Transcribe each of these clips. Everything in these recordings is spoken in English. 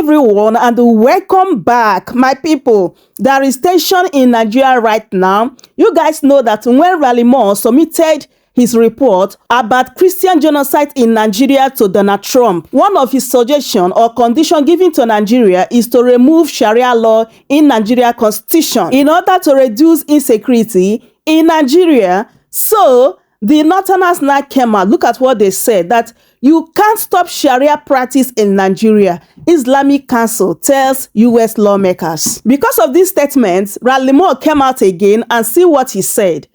everyone and welcome back, my people. There is tension in Nigeria right now. You guys know that when Ralimo submitted his report about Christian genocide in Nigeria to Donald Trump, one of his suggestions or conditions given to Nigeria is to remove Sharia law in Nigerian Constitution in order to reduce insecurity in Nigeria. So the Northerners now came out. Look at what they said, that you can't stop Sharia practice in Nigeria. Islamic Council tells U.S. lawmakers. Because of these statements, Ralimo came out again and see what he said.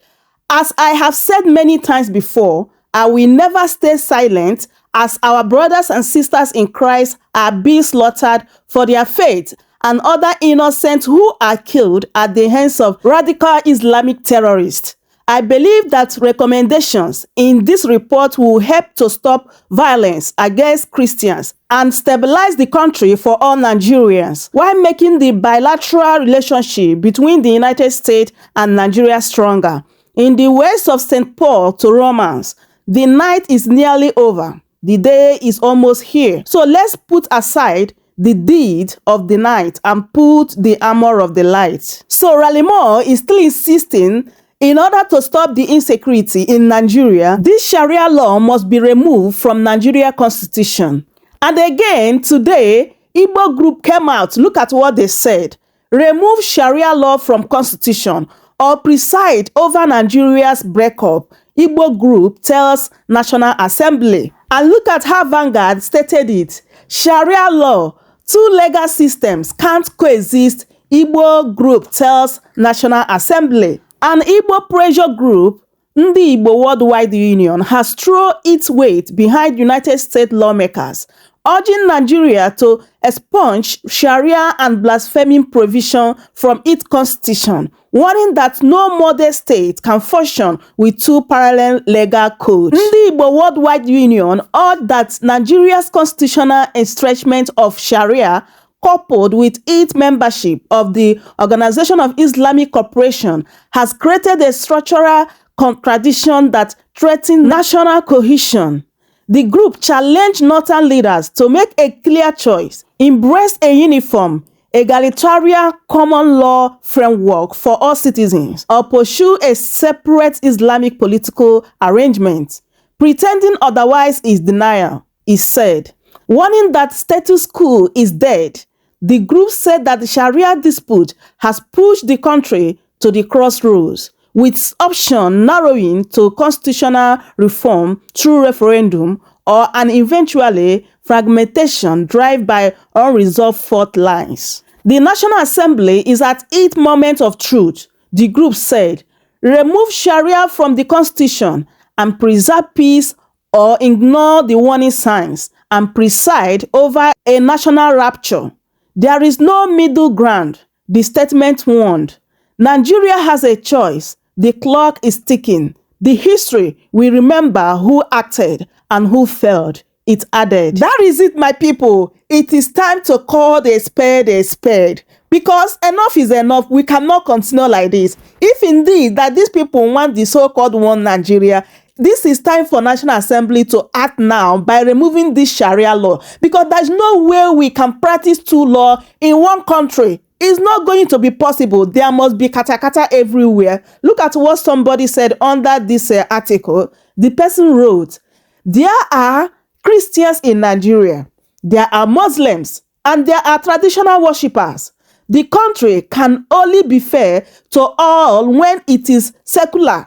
As I have said many times before, I will never stay silent as our brothers and sisters in Christ are being slaughtered for their faith and other innocents who are killed at the hands of radical Islamic terrorists. I believe that recommendations in this report will help to stop violence against Christians and stabilize the country for all Nigerians, while making the bilateral relationship between the United States and Nigeria stronger. In the words of St. Paul to Romans, the night is nearly over. The day is almost here. So let's put aside the deed of the night and put the armor of the light. So Ralimo is still insisting, in order to stop the insecurity in Nigeria, this Sharia law must be removed from Nigeria Constitution. And again, today, Igbo group came out. Look at what they said. Remove Sharia law from Constitution or preside over Nigeria's breakup, Igbo group tells National Assembly. And look at how Vanguard stated it. Sharia law, two legal systems can't coexist, Igbo group tells National Assembly. An Igbo pressure group, Ndi Igbo Worldwide Union, has thrown its weight behind United States lawmakers, urging Nigeria to expunge Sharia and blaspheming provision from its constitution, warning that no modern state can function with two parallel legal codes. Ndi Igbo Worldwide Union urged that Nigeria's constitutional estrangement of Sharia, coupled with its membership of the Organization of Islamic Cooperation, has created a structural contradiction that threatens national cohesion. The group challenged Northern leaders to make a clear choice, embrace a uniform, egalitarian common law framework for all citizens, or pursue a separate Islamic political arrangement. Pretending otherwise is denial, is said. Warning that status quo is dead, the group said that the Sharia dispute has pushed the country to the crossroads, with option narrowing to constitutional reform through referendum or an eventually fragmentation driven by unresolved fault lines. The National Assembly is at its moment of truth, the group said. Remove Sharia from the Constitution and preserve peace, or ignore the warning signs and preside over a national rapture. There is no middle ground, the statement warned. Nigeria has a choice. The clock is ticking. The history will remember who acted and who failed, it added. That is it, my people. It is time to call a spade, because enough is enough. We cannot continue like this. If indeed that these people want the so-called one Nigeria, this is time for National Assembly to act now by removing this Sharia law, because there's no way we can practice two laws in one country. It's not going to be possible. There must be katakata everywhere. Look at what somebody said under this article. The person wrote, there are Christians in Nigeria, there are Muslims, and there are traditional worshippers. The country can only be fair to all when it is secular.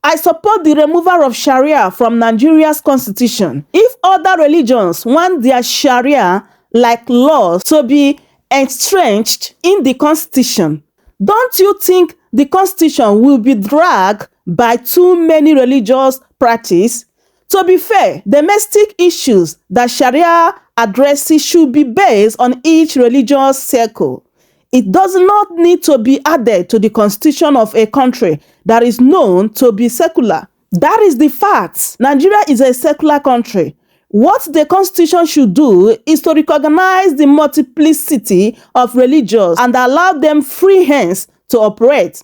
I support the removal of Sharia from Nigeria's constitution. If other religions want their Sharia-like laws to be entrenched in the constitution, don't you think the constitution will be dragged by too many religious practices? To be fair, domestic issues that Sharia addresses should be based on each religious circle. It does not need to be added to the constitution of a country that is known to be secular. That is the fact. Nigeria is a secular country. What the constitution should do is to recognize the multiplicity of religions and allow them free hands to operate,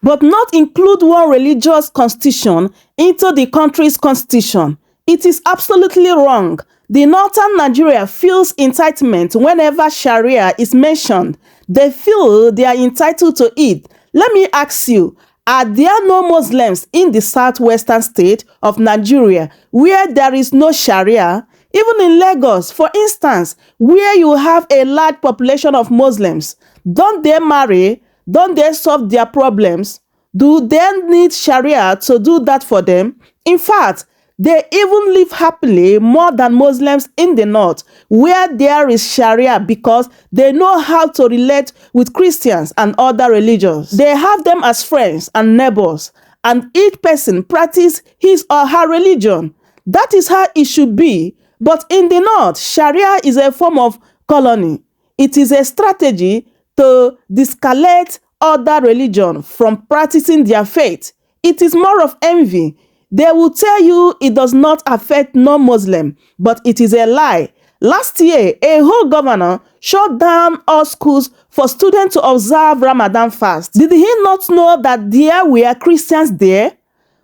but not include one religious constitution into the country's constitution. It is absolutely wrong. The northern Nigeria feels entitlement whenever Sharia is mentioned. They feel they are entitled to it. Let me ask you, are there no Muslims in the southwestern state of Nigeria where there is no Sharia? Even in Lagos, for instance, where you have a large population of Muslims, don't they marry? Don't they solve their problems? Do they need Sharia to do that for them? In fact, they even live happily more than Muslims in the north, where there is Sharia, because they know how to relate with Christians and other religions. They have them as friends and neighbors, and each person practices his or her religion. That is how it should be. But in the north, Sharia is a form of colony. It is a strategy to discourage other religion from practicing their faith. It is more of envy. They will tell you it does not affect non-Muslim, but it is a lie. Last year, a whole governor shut down all schools for students to observe Ramadan fast. Did he not know that there were Christians there?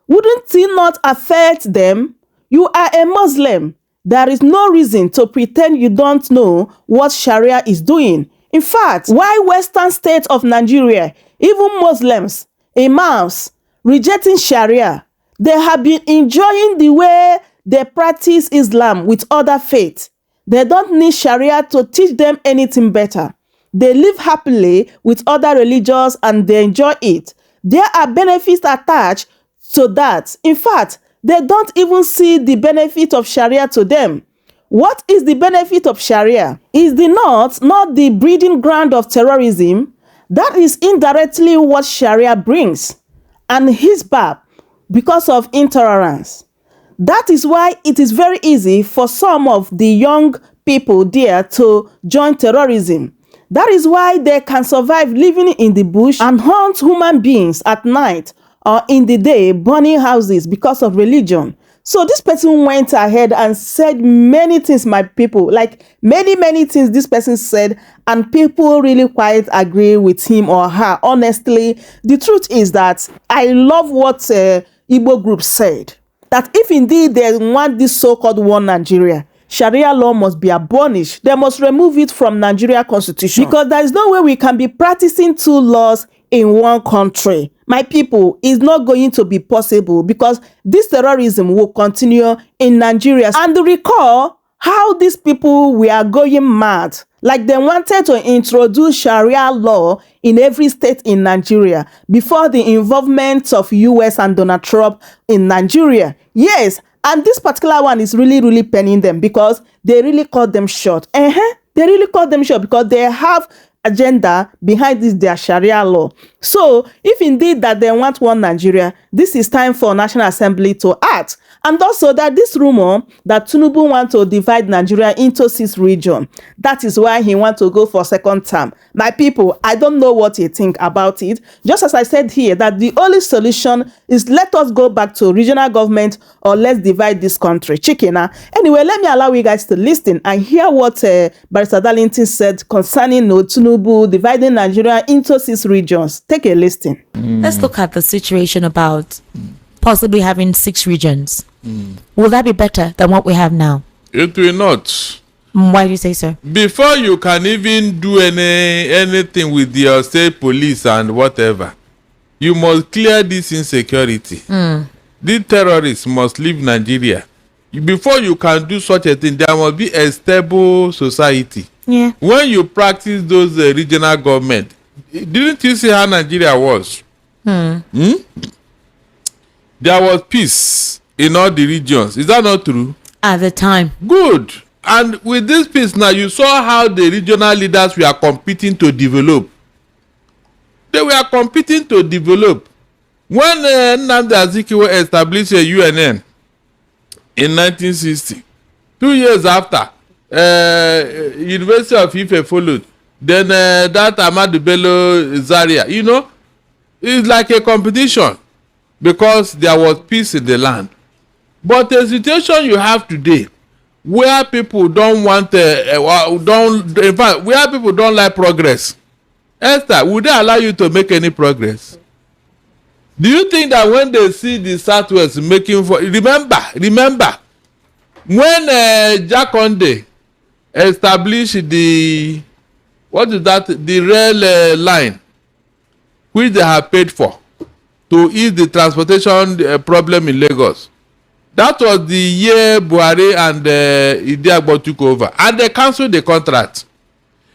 Wouldn't it not affect them? You are a Muslim. There is no reason to pretend you don't know what Sharia is doing. In fact, why Western states of Nigeria, even Muslims, imams, rejecting Sharia, they have been enjoying the way they practice Islam with other faiths. They don't need Sharia to teach them anything better. They live happily with other religions and they enjoy it. There are benefits attached to that. In fact, they don't even see the benefit of Sharia to them. What is the benefit of Sharia? Is the North not the breeding ground of terrorism? That is indirectly what Sharia brings. And Hizbah, because of intolerance. That is why it is very easy for some of the young people there to join terrorism. That is why they can survive living in the bush and hunt human beings at night or in the day, burning houses because of religion. So this person went ahead and said many things, my people, like many things this person said, and people really quite agree with him or her. Honestly, the truth is that I love what Igbo group said, that if indeed they want this so-called one Nigeria, Sharia law must be abolished. They must remove it from Nigerian Constitution, because there is no way we can be practicing two laws in one country. My people, it's not going to be possible, because this terrorism will continue in Nigeria. And recall how these people were going mad. Like they wanted to introduce Sharia law in every state in Nigeria before the involvement of U.S. and Donald Trump in Nigeria. Yes, and this particular one is really penning them, because they really cut them short. They really cut them short because they have agenda behind this their Sharia law. So if indeed that they want one Nigeria, this is time for National Assembly to act. And also that this rumor that Tinubu want to divide Nigeria into 6 regions, that is why he want to go for second term. My people, I don't know what you think about it. Just as I said here, that the only solution is let us go back to regional government, or let's divide this country. Chicken. Anyway, let me allow you guys to listen and hear what Barrister Darlington said concerning Tinubu dividing Nigeria into 6 regions. Take a listen. Let's look at the situation about possibly having 6 regions. Will that be better than what we have now? It will not. Why do you say so? Before you can even do anything with your state police and whatever, you must clear this insecurity. These terrorists must leave Nigeria. Before you can do such a thing, there must be a stable society. Yeah. When you practice those regional government, didn't you see how Nigeria was? There was peace in all the regions. Is that not true? At the time. Good. And with this peace now, you saw how the regional leaders were competing to develop. They were competing to develop. When Nnamdi Azikiwe established a UNN in 1960, 2 years after, University of Ife followed. Then that Ahmadu Bello Zaria, you know, it's like a competition, because there was peace in the land. But the situation you have today, where people don't want, in fact, where people don't like progress, Esther, would they allow you to make any progress? Do you think that when they see the Southwest making for, remember, When Jakonde established the rail line, which they have paid for to ease the transportation problem in Lagos. That was the year Buhari and Idiagbo took over, and they cancelled the contract.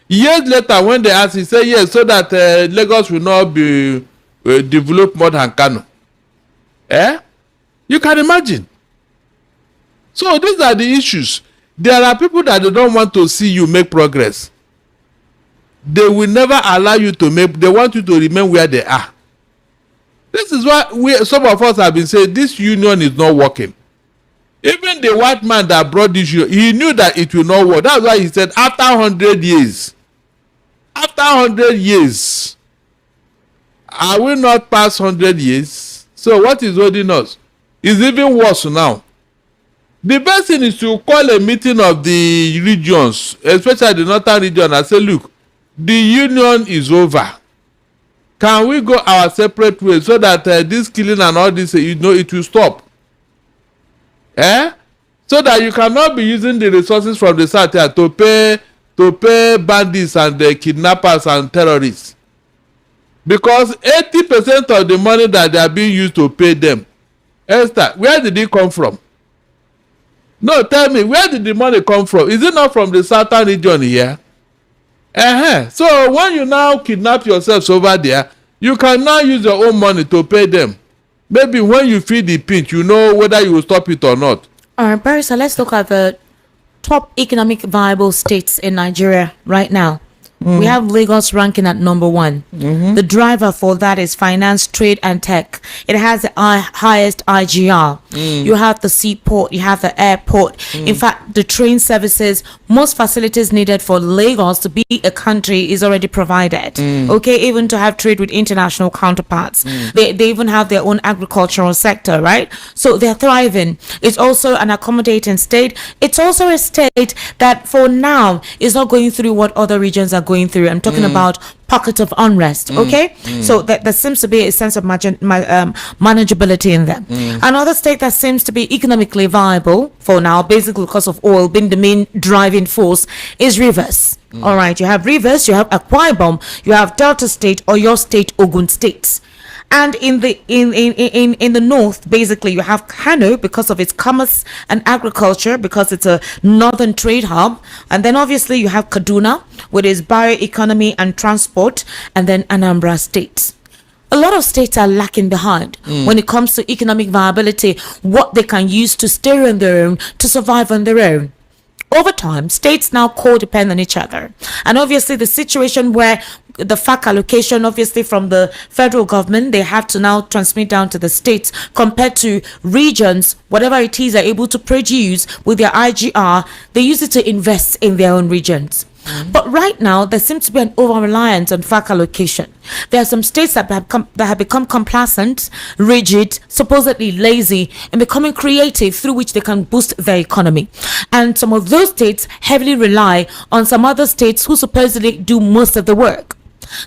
Years later, when they asked, he said yes, so that Lagos will not be developed more than Kano. You can imagine. So these are the issues. There are people that they don't want to see you make progress. They will never allow you to make. They want you to remain where they are. This is why some of us have been saying this union is not working. Even the white man that brought this union, he knew that it will not work. That's why he said after 100 years, are we not past 100 years? So what is holding us? It's even worse now. The best thing is to call a meeting of the regions, especially the northern region, and say, look, the union is over. Can we go our separate ways so that this killing and all this, it will stop? So that you cannot be using the resources from the south here to pay bandits and kidnappers and terrorists. Because 80% of the money that they are being used to pay them, Esther, where did it come from? No, tell me, where did the money come from? Is it not from the southern region here? So when you now kidnap yourselves over there, you can now use your own money to pay them. Maybe when you feel the pinch, you know whether you will stop it or not. All right, Barry, so let's look at the top economic viable states in Nigeria right now. We have Lagos ranking at number 1. The driver for that is finance, trade, and tech. It has the highest IGR. You have the seaport, you have the airport. In fact, the train services, most facilities needed for Lagos to be a country is already provided. Okay, even to have trade with international counterparts. They even have their own agricultural sector, right? So they're thriving. It's also an accommodating state. It's also a state that for now is not going through what other regions are going through. I'm talking about pockets of unrest. Okay, so there seems to be a sense of manageability in them. Another state that seems to be economically viable for now, basically because of oil being the main driving force, is Rivers. All right, you have Rivers, you have Akwa Ibom, you have Delta State, or your state, Ogun State. And in the north, basically, you have Kano because of its commerce and agriculture, because it's a northern trade hub. And then obviously you have Kaduna with its bioeconomy and transport, and then Anambra State. A lot of states are lacking behind when it comes to economic viability, what they can use to stay on their own, to survive on their own. Over time, states now co-depend on each other. And obviously the situation where the FAC allocation, obviously from the federal government, they have to now transmit down to the states, compared to regions, whatever it is they're able to produce with their IGR, they use it to invest in their own regions. But right now, there seems to be an over-reliance on FAC allocation. There are some states that have become complacent, rigid, supposedly lazy, and becoming creative, through which they can boost their economy. And some of those states heavily rely on some other states who supposedly do most of the work.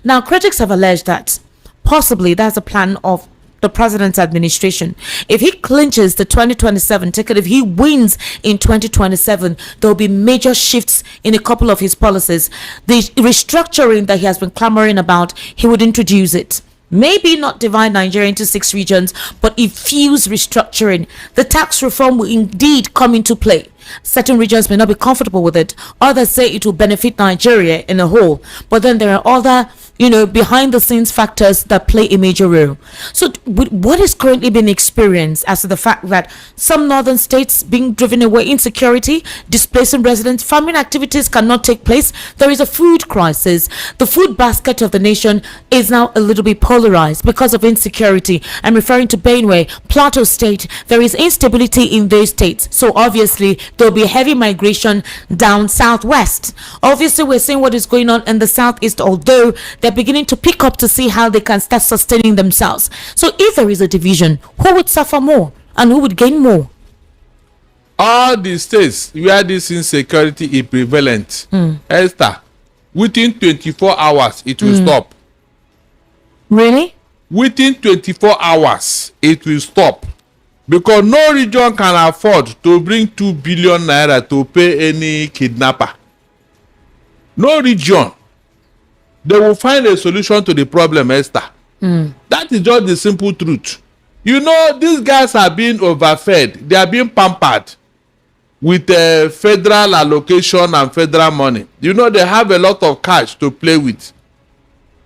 Now, critics have alleged that possibly that's a plan of the president's administration. If he clinches the 2027 ticket, if he wins in 2027, there will be major shifts in a couple of his policies. The restructuring that he has been clamoring about, he would introduce it. Maybe not divide Nigeria into 6 regions, but infuse restructuring. The tax reform will indeed come into play. Certain regions may not be comfortable with it. Others say it will benefit Nigeria in a whole. But then there are other, behind the scenes factors that play a major role. So with what is currently being experienced as to the fact that some northern states being driven away, insecurity, displacing residents, farming activities cannot take place, there is a food crisis. The food basket of the nation is now a little bit polarized because of insecurity. I'm referring to Benue, Plateau State. There is instability in those states. So obviously there'll be heavy migration down southwest. Obviously we're seeing what is going on in the southeast, although they're beginning to pick up to see how they can start sustaining themselves. So if there is a division, who would suffer more and who would gain more? All the states where this insecurity is prevalent, Esther, within 24 hours it will stop. Really? Within 24 hours it will stop. because no region can afford to bring 2 billion naira to pay any kidnapper. No region. They will find a solution to the problem, Esther. That is just the simple truth. You know, these guys are being overfed. They are being pampered with federal allocation and federal money. You know, they have a lot of cash to play with.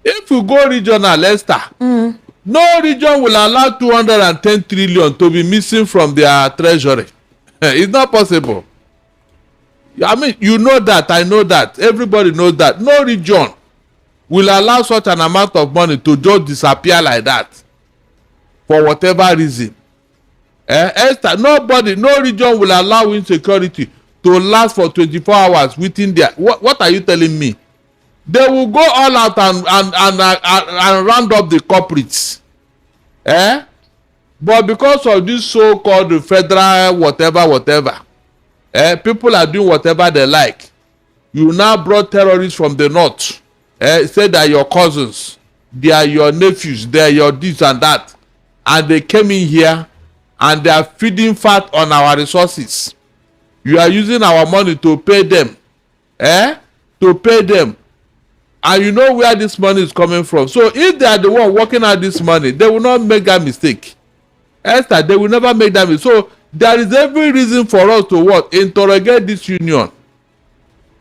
If you go regional, Esther, no region will allow 210 trillion to be missing from their treasury. It's not possible. I mean, you know that, I know that, everybody knows that. No region will allow such an amount of money to just disappear like that for whatever reason. Esther, nobody, no region will allow insecurity to last for 24 hours within there. What are you telling me? They will go all out and round up the culprits. But because of this so-called federal whatever, people are doing whatever they like. You now brought terrorists from the north. Say they are your cousins, they are your nephews, they are your this and that. And they came in here and they are feeding fat on our resources. You are using our money to pay them. To pay them. And you know where this money is coming from. So if they are the one working out this money, they will not make that mistake. Esther, they will never make that mistake. So there is every reason for us to what? Interrogate this union.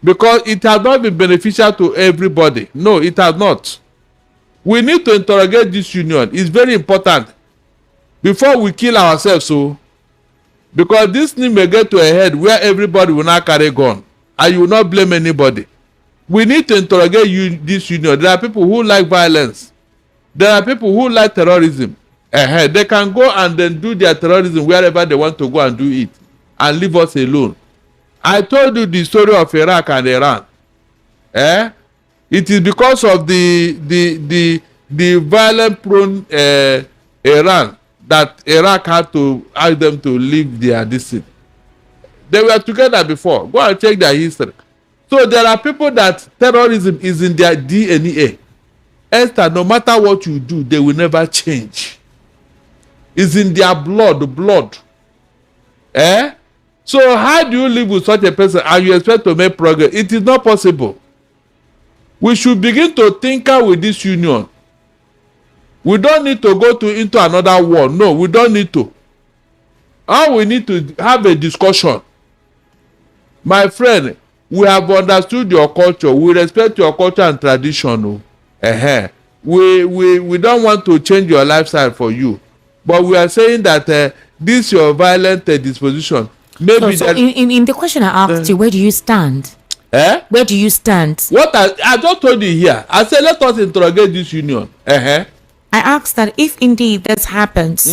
Because it has not been beneficial to everybody. No, it has not. We need to interrogate this union. It's very important. Before we kill ourselves, so. Because this thing may get to a head where everybody will not carry gun. And you will not blame anybody. We need to interrogate this union. There are people who like violence. There are people who like terrorism. They can go and then do their terrorism wherever they want to go and do it. And leave us alone. I told you the story of Iraq and Iran. It is because of the violent prone Iran that Iraq had to ask them to leave their district. They were together before. Go and check their history. So there are people that terrorism is in their DNA. Esther, no matter what you do, they will never change. It's in their blood. So how do you live with such a person and you expect to make progress? It is not possible. We should begin to tinker with this union. We don't need to go into another war. No, we don't need to. All we need to have a discussion. My friend, we have understood your culture. We respect your culture and tradition. We don't want to change your lifestyle for you. But we are saying that this your violent disposition. Maybe so in the question I asked you, where do you stand? Where do you stand? What I just told you here. I said, let us interrogate this union. I asked that if indeed this happens,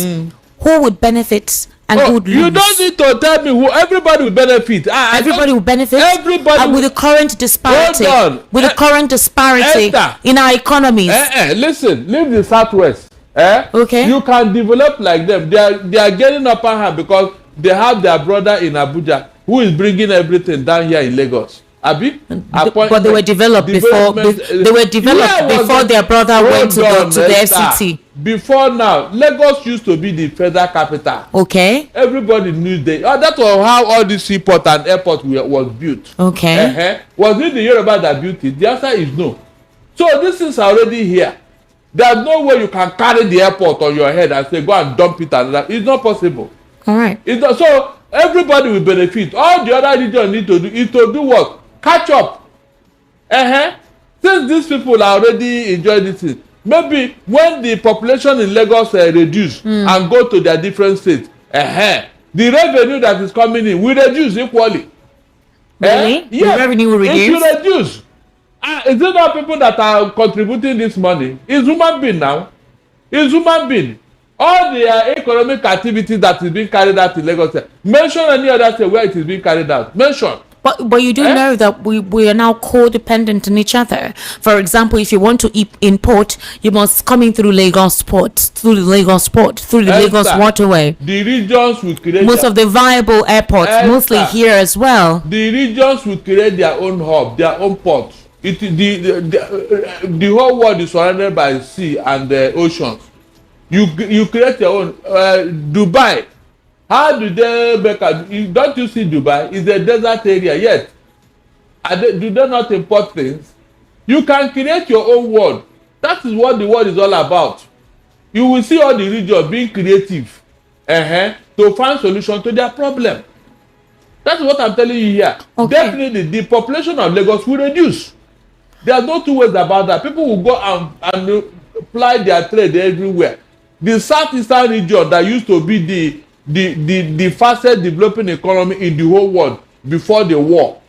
who would benefit and who would lose? You don't need to tell me who. Everybody will benefit. Everybody will benefit. Everybody with the current disparity. Hold on. With the current disparity in our economies. Listen, leave the Southwest. Okay. You can develop like them. They are getting upper hand because they have their brother in Abuja who is bringing everything down here in Lagos. Abi? But they were developed before. They were developed before their brother went to the FCT. Before now, Lagos used to be the federal capital. Okay. Everybody knew that was how all this seaport and airport was built. Okay. Was it the Yoruba that built it? The answer is no. So this is already here. There's no way you can carry the airport on your head and say go and dump it and that. It's not possible. All right. It's not, so everybody will benefit. All the other regions need to do is to do what? Catch up. Since these people are already enjoying this thing, maybe when the population in Lagos reduce and go to their different states, the revenue that is coming in will reduce equally. Really? Yes, the revenue will reduce? It will reduce. Is it not people that are contributing this money? It's human being now. It's human being. All the economic activities that is being carried out in Lagos, mention any other state where it is being carried out. Mention. But you do know that we are now codependent on each other. For example, if you want to import, you must come in through Lagos port, through the Lagos waterway. The regions will create most of the viable airports, mostly here as well. The regions will create their own hub, their own port. The whole world is surrounded by sea and oceans. You create your own. Dubai How do they make don't you see Dubai? It's a desert area, yet do they not import things? You can create your own world. That is what the world is all about. You will see all the regions being creative to find solution to their problem. That's what I'm telling you here. Okay. Definitely the population of Lagos will reduce. There's no two ways about that. People will go and apply their trade everywhere. The southeastern region that used to be the fastest developing economy in the whole world before the war,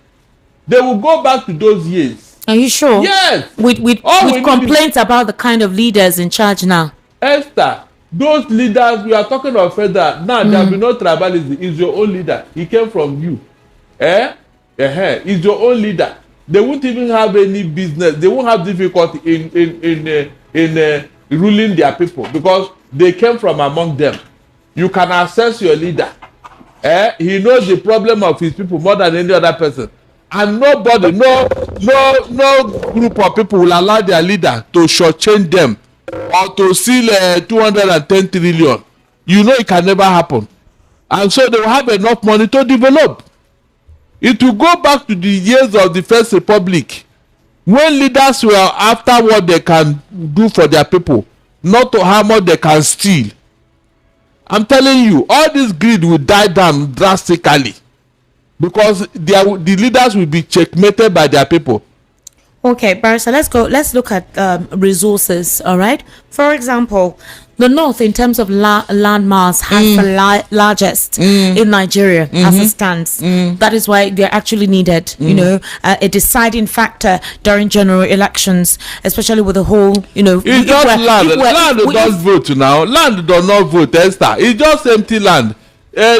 they will go back to those years. Are you sure? Yes. With complaints about the kind of leaders in charge now. Esther, those leaders, we are talking of federal. Now there will be no tribalism. It's your own leader. He came from you. It's your own leader. They won't even have any business. They won't have difficulty in ruling their people because they came from among them. You can assess your leader. He knows the problem of his people more than any other person. And nobody, no group of people will allow their leader to shortchange them or to steal 210 trillion. You know it can never happen. And so they will have enough money to develop. It will go back to the years of the First Republic when leaders were after what they can do for their people, not to how much they can steal. I'm telling you, all this greed will die down drastically because the leaders will be checkmated by their people. Okay, Barrister, let's look at resources, all right? For example, the North, in terms of land mass, has the largest in Nigeria as it stands. That is why they're actually needed, you know, a deciding factor during general elections, especially with the whole, you know... It's just land. Land does vote now. Land does not vote, Esther. It's just empty land. They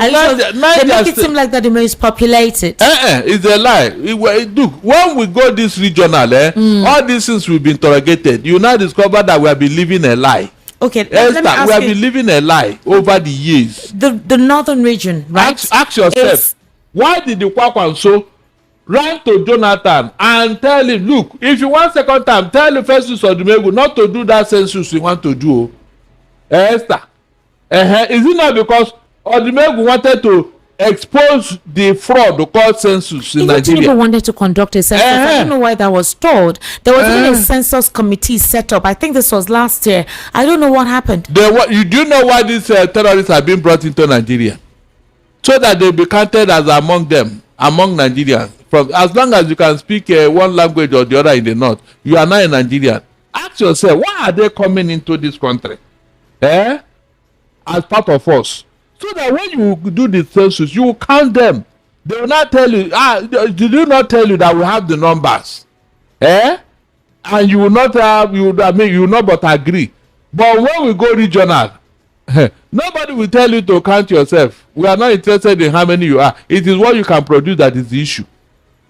make it seem like that the most populated. It's a lie. Look, when we go this regional, all these things will be interrogated. You now discover that we have been living a lie. Okay, Esther, we have been living a lie over the years. The northern region, right? Ask yourself, why did the Kwakwanso run to Jonathan and tell him, look, if you want second time, tell the Festus Odumegwu not to do that census you want to do. Esther, is it not because Odumegwu wanted to expose the fraud called census in Nigeria? People wanted to conduct a census. I don't know why that was stalled. There was even a census committee set up. I think this was last year. I don't know what happened. You do know why these terrorists have been brought into Nigeria? So that they'll be counted as among Nigerians. As long as you can speak one language or the other in the north, you are not a Nigerian. Ask yourself, why are they coming into this country? As part of us. So that when you do the census, you will count them. They will not tell you, did you not tell you that we have the numbers? And you will not have, you will not but agree. But when we go regional, nobody will tell you to count yourself. We are not interested in how many you are. It is what you can produce that is the issue.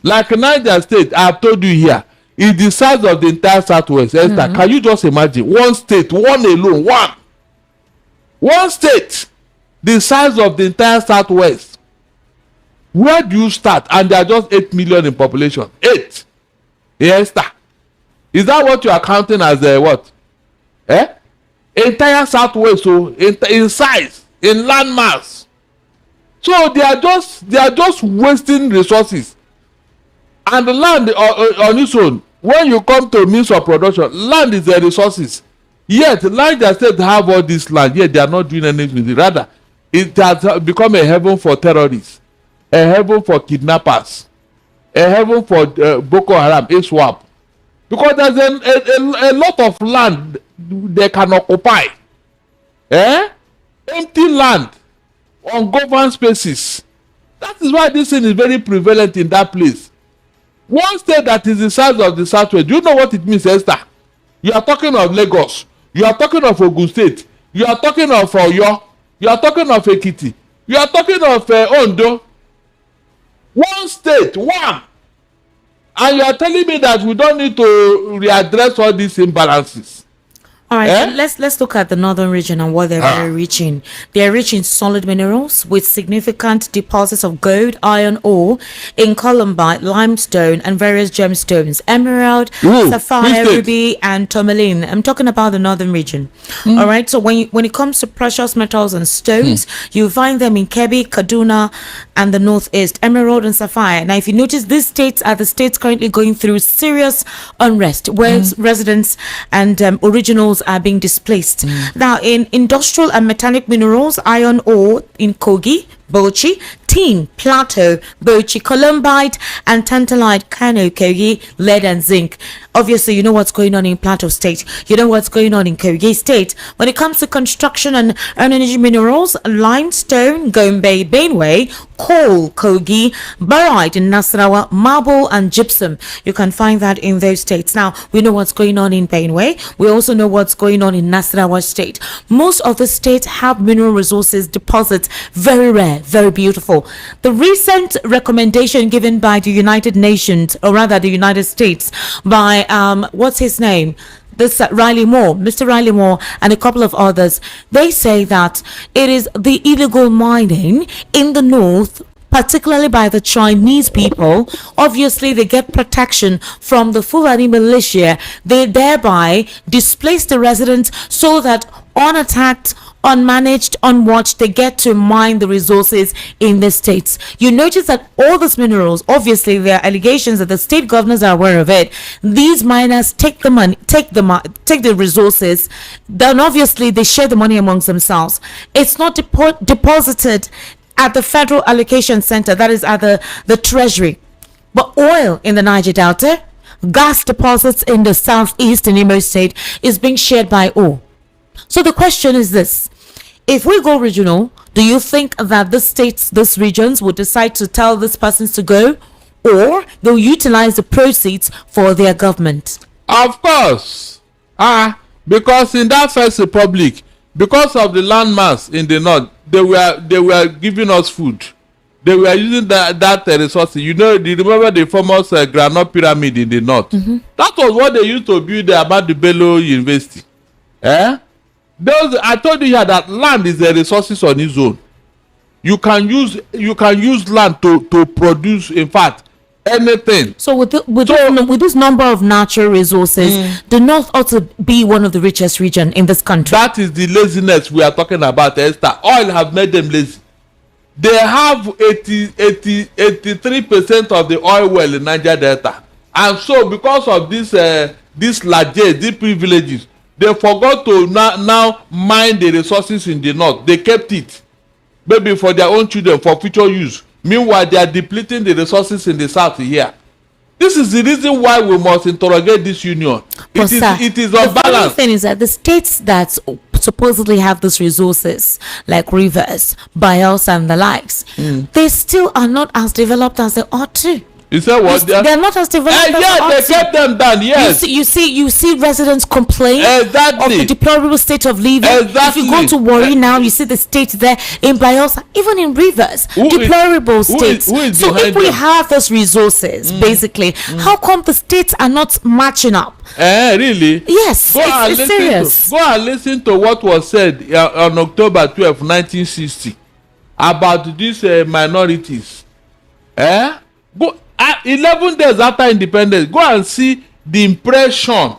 Like Niger State, I have told you here, is the size of the entire Southwest. Esther, can you just imagine? One state, one alone, one state. The size of the entire Southwest. Where do you start? And there are just 8 million in population. 8. Yes, sir. Is that what you are counting as what? Entire Southwest, so in size, in land mass. So they are just wasting resources. And the land on its own, when you come to means of production, land is the resources. Yet, Niger State have all this land, yet they are not doing anything with it. Rather, it has become a heaven for terrorists, a heaven for kidnappers, a heaven for Boko Haram, ISWAP. Because there's a lot of land they can occupy. Empty land, ungoverned spaces. That is why this thing is very prevalent in that place. One state that is the size of the Southwest, do you know what it means, Esther? You are talking of Lagos. You are talking of Ogun State. You are talking of Oyo. You are talking of Ekiti. You are talking of Ondo. One state, one. And you are telling me that we don't need to readdress all these imbalances. All right, let's look at the northern region and what they're very rich in. They're rich in solid minerals with significant deposits of gold, iron ore, in columbite, limestone, and various gemstones, emerald, sapphire, ruby, and tourmaline. I'm talking about the northern region. All right, so when it comes to precious metals and stones, you find them in Kebbi, Kaduna, and the northeast, emerald and sapphire. Now, if you notice, these states are the states currently going through serious unrest, where residents and originals are being displaced. Now, in industrial and metallic minerals, iron ore in Kogi, Bauchi, tin, plateau, Bauchi, columbite, and tantalite, Kano, Kogi, lead and zinc. Obviously, you know what's going on in Plateau State. You know what's going on in Kogi State. When it comes to construction and energy minerals, limestone, Gombe, Benue, coal, Kogi, barite in Nasarawa, marble, and gypsum. You can find that in those states. Now, we know what's going on in Benue. We also know what's going on in Nasarawa State. Most of the states have mineral resources deposits, very rare, very beautiful. The recent recommendation given by the United Nations, or rather the United States, by what's his name, this Riley Moore, Mr. Riley Moore, and a couple of others, they say that it is the illegal mining in the north, particularly by the Chinese people. Obviously, they get protection from the Fulani militia. They thereby displace the residents so that unattacked, unmanaged, unwatched, they get to mine the resources in the states. You notice that all these minerals, obviously there are allegations that the state governors are aware of it. These miners take the money, take the resources, then obviously they share the money amongst themselves. It's not deposited at the Federal Allocation Center, that is at the Treasury. But oil in the Niger Delta, gas deposits in the southeast in Imo State is being shared by all. So the question is this: if we go regional, do you think that the states, these regions, would decide to tell these persons to go, or they'll utilize the proceeds for their government? Of course. Because in that first republic, because of the landmass in the north, they were giving us food. They were using that resources. You know, do you remember the famous granite pyramid in the north? That was what they used to build the Ahmadu Bello University. I told you here that land is a resources on its own. You can use land to produce, in fact, anything. So with this number of natural resources, the north ought to be one of the richest region in this country. That is the laziness we are talking about, Esther. Oil have made them lazy. They have 83% of the oil well in Niger Delta, and so because of this largesse, these privileges, they forgot to now mine the resources in the north. They kept it, maybe for their own children, for future use. Meanwhile, they are depleting the resources in the south here. This is the reason why we must interrogate this union. It is unbalanced. The funny thing is that the states that supposedly have these resources, like rivers, Bayelsa, and the likes, they still are not as developed as they ought to. You said what? They're not as developed as they kept them down. Yes. You see residents complain of the deplorable state of living. If you go to Warri now, you see the state there in Bayelsa, even in rivers, deplorable states. Who is so if we have those resources, basically, how come the states are not matching up? Really? Yes, it's serious. Go and listen to what was said on October 12, 1960 about these minorities. Go 11 days after independence, go and see the impression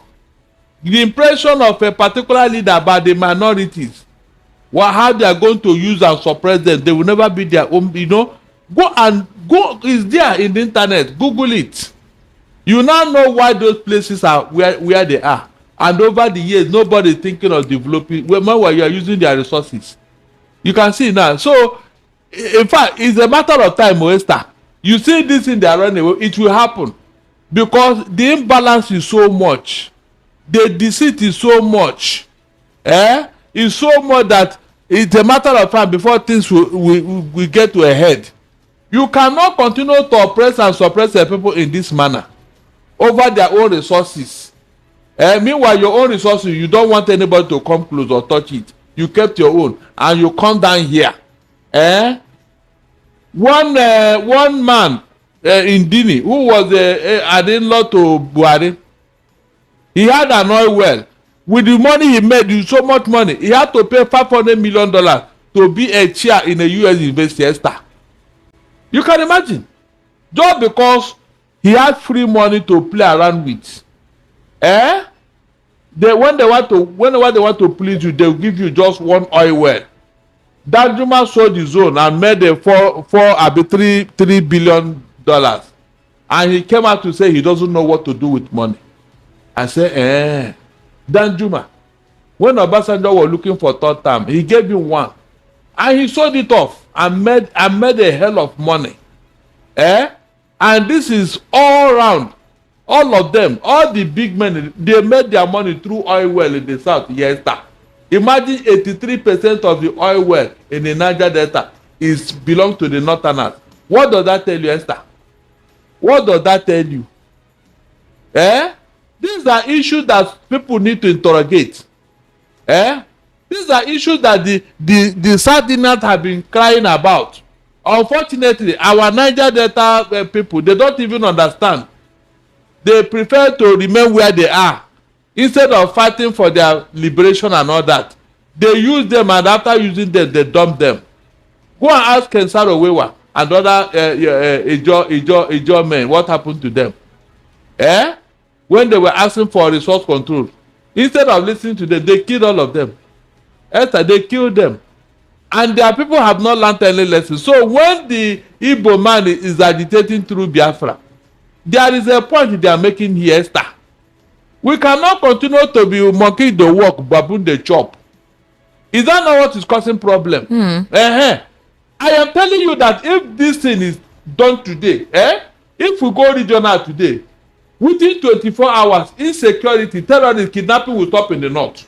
of a particular leader about the minorities. How they are going to use and suppress them. They will never be their own, Go, it's there in the internet. Google it. You now know why those places are where they are. And over the years, nobody is thinking of developing when you are using their resources. You can see now. So, in fact, it's a matter of time, Esther. You see this in their running, it will happen because the imbalance is so much, the deceit is so much, it's so much that it's a matter of time before things will get to a head. You cannot continue to oppress and suppress the people in this manner over their own resources. Meanwhile, your own resources, you don't want anybody to come close or touch it. You kept your own and you come down here. One man in Dini who was an in-law to Buhari, he had an oil well. with the money he made, with so much money, he had to pay $500 million to be a chair in a U.S. university. Esther, you can imagine, just because he had free money to play around with. When they want to please you, they will give you just one oil well. Danjuma sold his own and made a $3 billion, and he came out to say he doesn't know what to do with money. I say, Danjuma, when Obasanjo was looking for third term, he gave him one, and he sold it off and made a hell of money. And this is all round. All of them, all the big men, they made their money through oil well in the south. Yes, sir. Imagine 83% of the oil well in the Niger Delta belongs to the northerners. What does that tell you, Esther? What does that tell you? These are issues that people need to interrogate. These are issues that the Southerners have been crying about. Unfortunately, our Niger Delta people, they don't even understand. They prefer to remain where they are instead of fighting for their liberation and all that. They use them, and after using them, they dump them. Go and ask Kensaro Wewa and other Ijo men what happened to them. When they were asking for resource control, instead of listening to them, they killed all of them. They killed them. And their people have not learned any lessons. So when the Igbo man is agitating through Biafra, there is a point they are making here, Esther. We cannot continue to be monkey the work, baboon the chop. Is that not what is causing problem? I am telling you that if this thing is done today, if we go regional today, within 24 hours, insecurity, terrorism, kidnapping will stop in the north.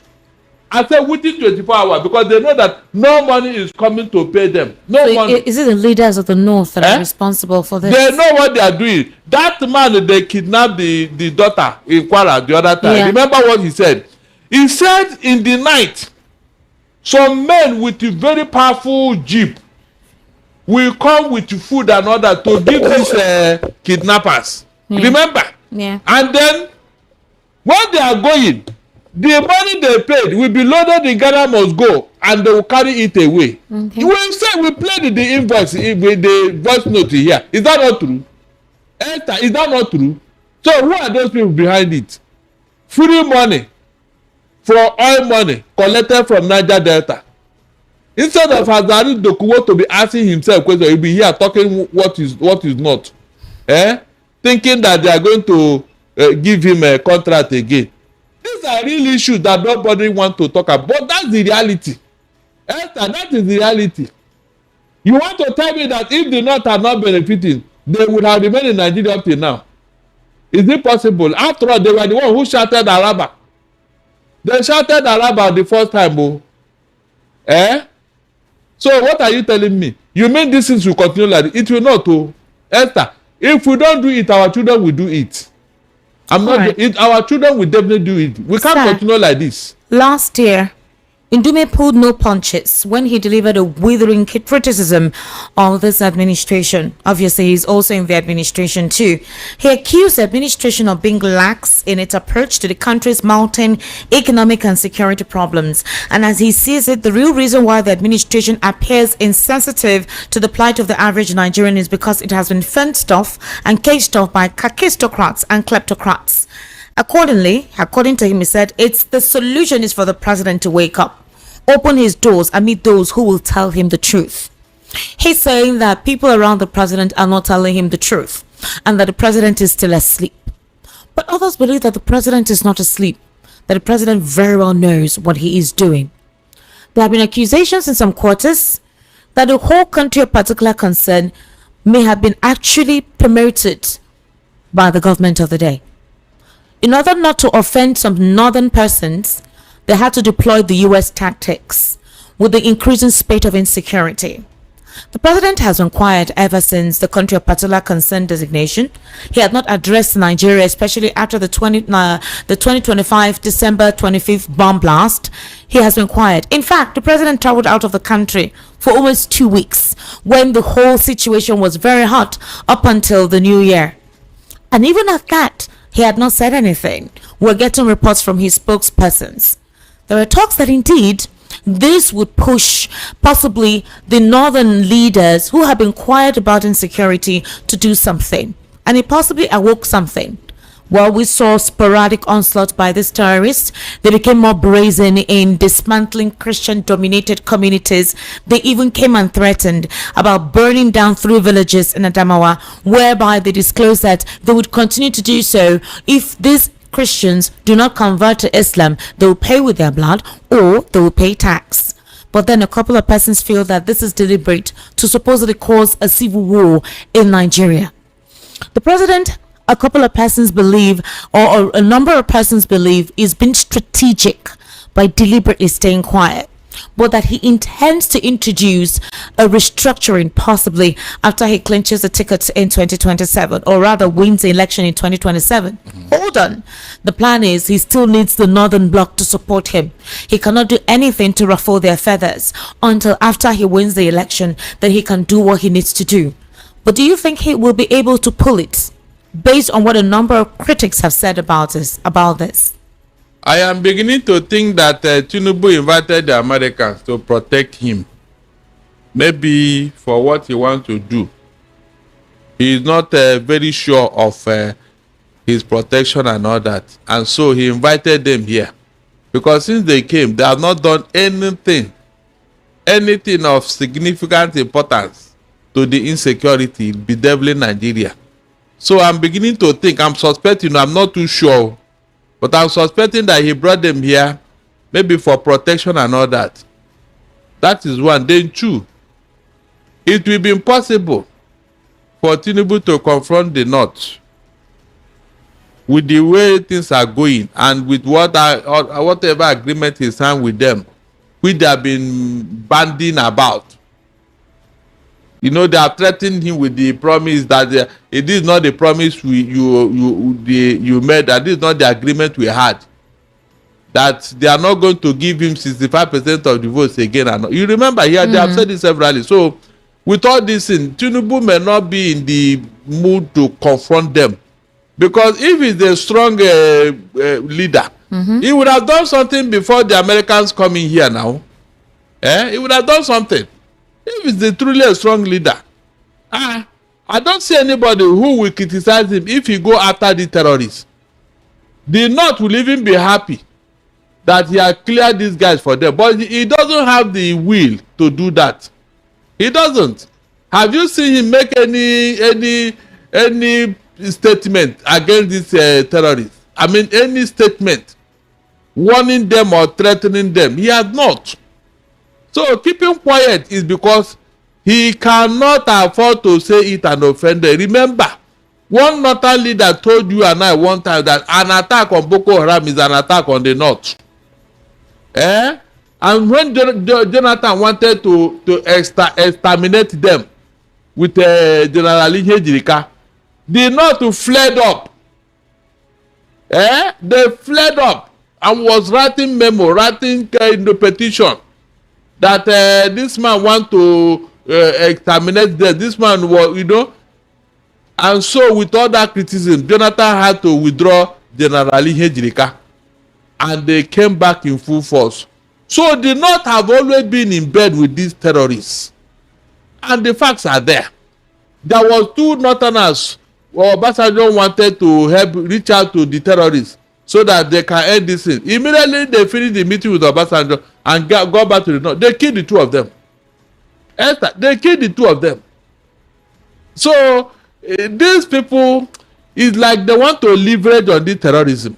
I said within 24 hours because they know that no money is coming to pay them. No money. Is it the leaders of the north that are responsible for this? They know what they are doing. That man, they kidnapped the daughter in Kwara the other time. Yeah. Remember what he said? He said in the night, some men with a very powerful jeep will come with food and all that to give these kidnappers. Yeah. Remember? Yeah. And then when they are going, the money they paid will be loaded in Ghana must go, and they will carry it away. Okay. We played the invoice with the voice note here. Is that not true? Is that not true? So who are those people behind it? Free money for oil money collected from Niger Delta. Instead of Hazari Dokuwo to be asking himself questions, he'll be here talking what is not. Thinking that they are going to give him a contract again. These are real issues that nobody wants to talk about. But that's the reality. Esther, that is the reality. You want to tell me that if the North are not benefiting, they would have remained in Nigeria up till now? Is it possible? After all, they were the one who shouted Araba. They shouted Araba the first time. So what are you telling me? You mean this things will continue like this? It will not. Esther, if we don't do it, our children will do it. Our children will definitely do it. We can't continue like this. Last year, Ndume pulled no punches when he delivered a withering criticism of this administration. Obviously, he's also in the administration too. He accused the administration of being lax in its approach to the country's mounting economic and security problems. And as he sees it, the real reason why the administration appears insensitive to the plight of the average Nigerian is because it has been fenced off and caged off by kakistocrats and kleptocrats. According to him, he said, the solution is for the president to wake up, open his doors and meet those who will tell him the truth. He's saying that people around the president are not telling him the truth and that the president is still asleep. But others believe that the president is not asleep, that the president very well knows what he is doing. There have been accusations in some quarters that the whole country of particular concern may have been actually promoted by the government of the day. In order not to offend some northern persons, they had to deploy the U.S. tactics with the increasing spate of insecurity. The president has been quiet ever since the country of particular concern designation. He had not addressed Nigeria, especially after the 2025 December 25th bomb blast. He has been quiet. In fact, the president traveled out of the country for almost 2 weeks when the whole situation was very hot up until the new year. And even at that, he had not said anything. We're getting reports from his spokespersons. There are talks that indeed this would push possibly the northern leaders who have been quiet about insecurity to do something, and it possibly awoke something. While we saw sporadic onslaught by these terrorists, they became more brazen in dismantling Christian-dominated communities. They even came and threatened about burning down 3 villages in Adamawa, whereby they disclosed that they would continue to do so if these Christians do not convert to Islam. They will pay with their blood or they will pay tax. But then a couple of persons feel that this is deliberate to supposedly cause a civil war in Nigeria. The president, a couple of persons believe, or a number of persons believe, is being strategic by deliberately staying quiet, but that he intends to introduce a restructuring possibly after he clinches the ticket in 2027, or rather wins the election in 2027. Hold on. The plan is he still needs the northern bloc to support him. He cannot do anything to ruffle their feathers until after he wins the election, that he can do what he needs to do. But do you think he will be able to pull it, based on what a number of critics have said about this? I am beginning to think that Tinubu invited the Americans to protect him. Maybe for what he wants to do. He is not very sure of his protection and all that. And so he invited them here. Because since they came, they have not done anything of significant importance to the insecurity bedeviling Nigeria. So I'm beginning to think, I'm suspecting, I'm not too sure, but I'm suspecting that he brought them here maybe for protection and all that. That is one. Then 2, it will be impossible for Tinubu to confront the North with the way things are going and with whatever agreement he signed with them, which they have been banding about. You know, they are threatening him with the promise that it is not the promise you made, that this is not the agreement we had, that they are not going to give him 65% of the votes again. And you remember here, they have said this severally. So with all this in, Tinubu may not be in the mood to confront them, because if he's a strong leader, he would have done something before the Americans come in here now. He would have done something. If he's truly a strong leader, I don't see anybody who will criticize him if he go after the terrorists. The North will even be happy that he has cleared these guys for them, but he doesn't have the will to do that. He doesn't. Have you seen him make any statement against these terrorists? I mean, any statement warning them or threatening them? He has not. So keeping quiet is because he cannot afford to say it and offend them. Remember, one northern leader told you and I one time that an attack on Boko Haram is an attack on the North. And when Jonathan wanted to exterminate them with General Ejirika, the North fled up. They fled up and was writing the petition that this man want to exterminate them. This man was, and so with all that criticism, Jonathan had to withdraw General Ejirika, and they came back in full force. So the North have always been in bed with these terrorists, and the facts are there. There was 2 Northerners, Obasanjo wanted to help reach out to the terrorists so that they can end this thing. Immediately they finished the meeting with Obasanjo and go back to the North. They killed the 2 of them. They killed the 2 of them. So these people, it's like they want to leverage on this terrorism.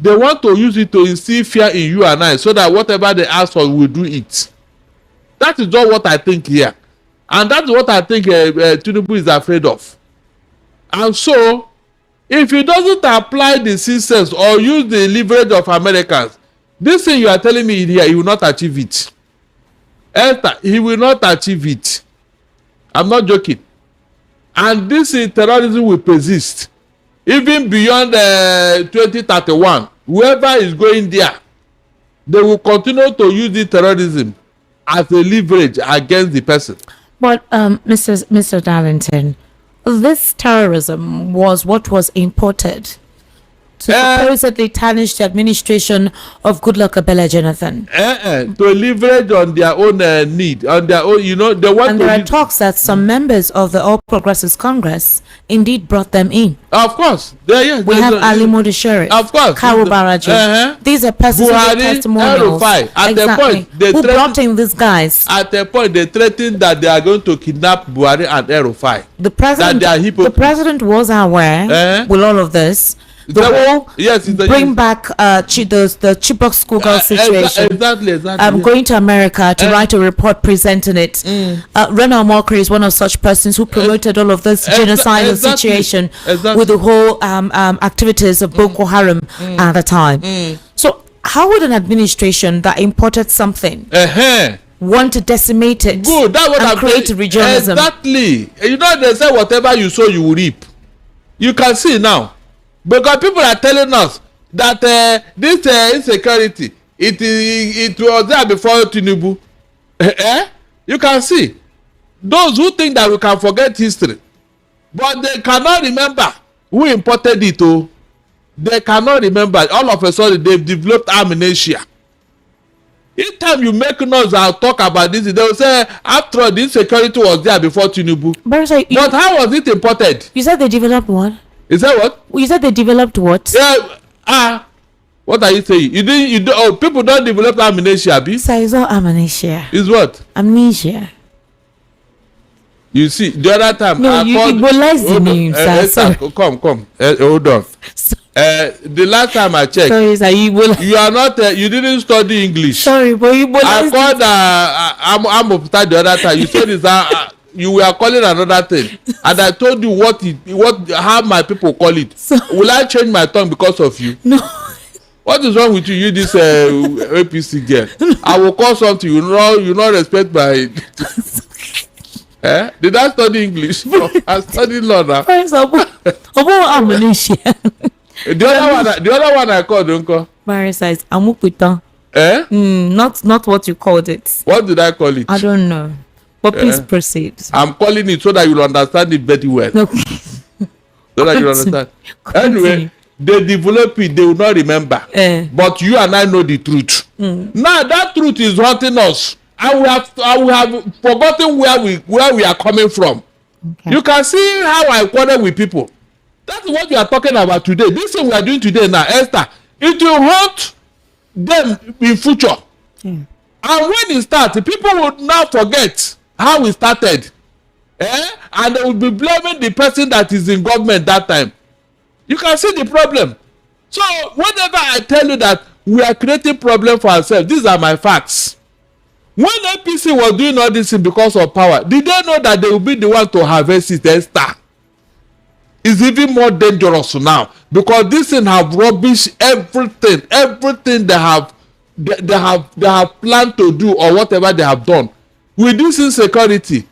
They want to use it to instill fear in you and I, so that whatever they ask for, we will do it. That is all what I think here. And that's what I think Tinubu is afraid of. And so, if he doesn't apply the systems or use the leverage of Americans, this thing you are telling me here, he will not achieve it. He will not achieve it. I'm not joking. And this terrorism will persist. Even beyond 2031, whoever is going there, they will continue to use the terrorism as a leverage against the person. But Mr. Darlington, this terrorism was what was imported to supposedly tarnish the administration of Goodluck Abela Jonathan. To leverage on their own need, on their own, they want and to. There are talks that some members of the All Progressives Congress indeed brought them in. Of course, we have Ali Modisheri, of course, Karu Baraji. These are persons with testimonials. At the point, who brought in these guys? At the point, they threatened that they are going to kidnap Buhari and Erufai. The president was aware with all of this. Bring back the Chibok schoolgirl situation. Exactly. Going to America to write a report presenting it. Rena Omokri is one of such persons who promoted all of this genocidal situation with the whole activities of Boko Haram at the time. So how would an administration that imported something want to decimate it and create regionalism? Exactly. They say whatever you sow, you will reap. You can see now. Because people are telling us that this insecurity, it was there before Tinubu. You can see. Those who think that we can forget history, but they cannot remember who imported it. They cannot remember. All of a sudden, they've developed amnesia. Each time you make noise and talk about this, they will say, after all, the insecurity was there before Tinubu. But how was it imported? You said they developed what? Is that what? You said they developed what? Yeah. What are you saying? People don't develop amnesia, abi? Sir, it's not amnesia. It's what? Amnesia. You see, the other time you Igbo the name, sir. Come. Hold on. The last time I checked, sorry, sir, you are not. You didn't study English. Sorry, but you I called. I'm upstairs the other time. You said is you were calling another thing, and I told you how my people call it. Will I change my tongue because of you? No. What is wrong with you? You this APC girl. I will call something. You not respect my. Did I study English? No, I studied law now. The other one I called, don't call. Barrister is Amukuta. Not what you called it. What did I call it? I don't know. But please proceed. I'm calling it so that you'll understand it very well. Okay. So that you understand. Anyway, they develop it, they will not remember. But you and I know the truth. Now that truth is haunting us. And we have forgotten where we are coming from. Okay. You can see how I quarrel with people. That's what we are talking about today. This thing we are doing today now, Esther, it will haunt them in future. And when it starts, people will now forget how we started. And they will be blaming the person that is in government that time. You can see the problem. So whenever I tell you that we are creating problem for ourselves, these are my facts. When APC was doing all this because of power, did they know that they will be the one to harvest it? Esther? It's even more dangerous now because this thing have rubbish everything they have planned to do or whatever they have done. With this insecurity,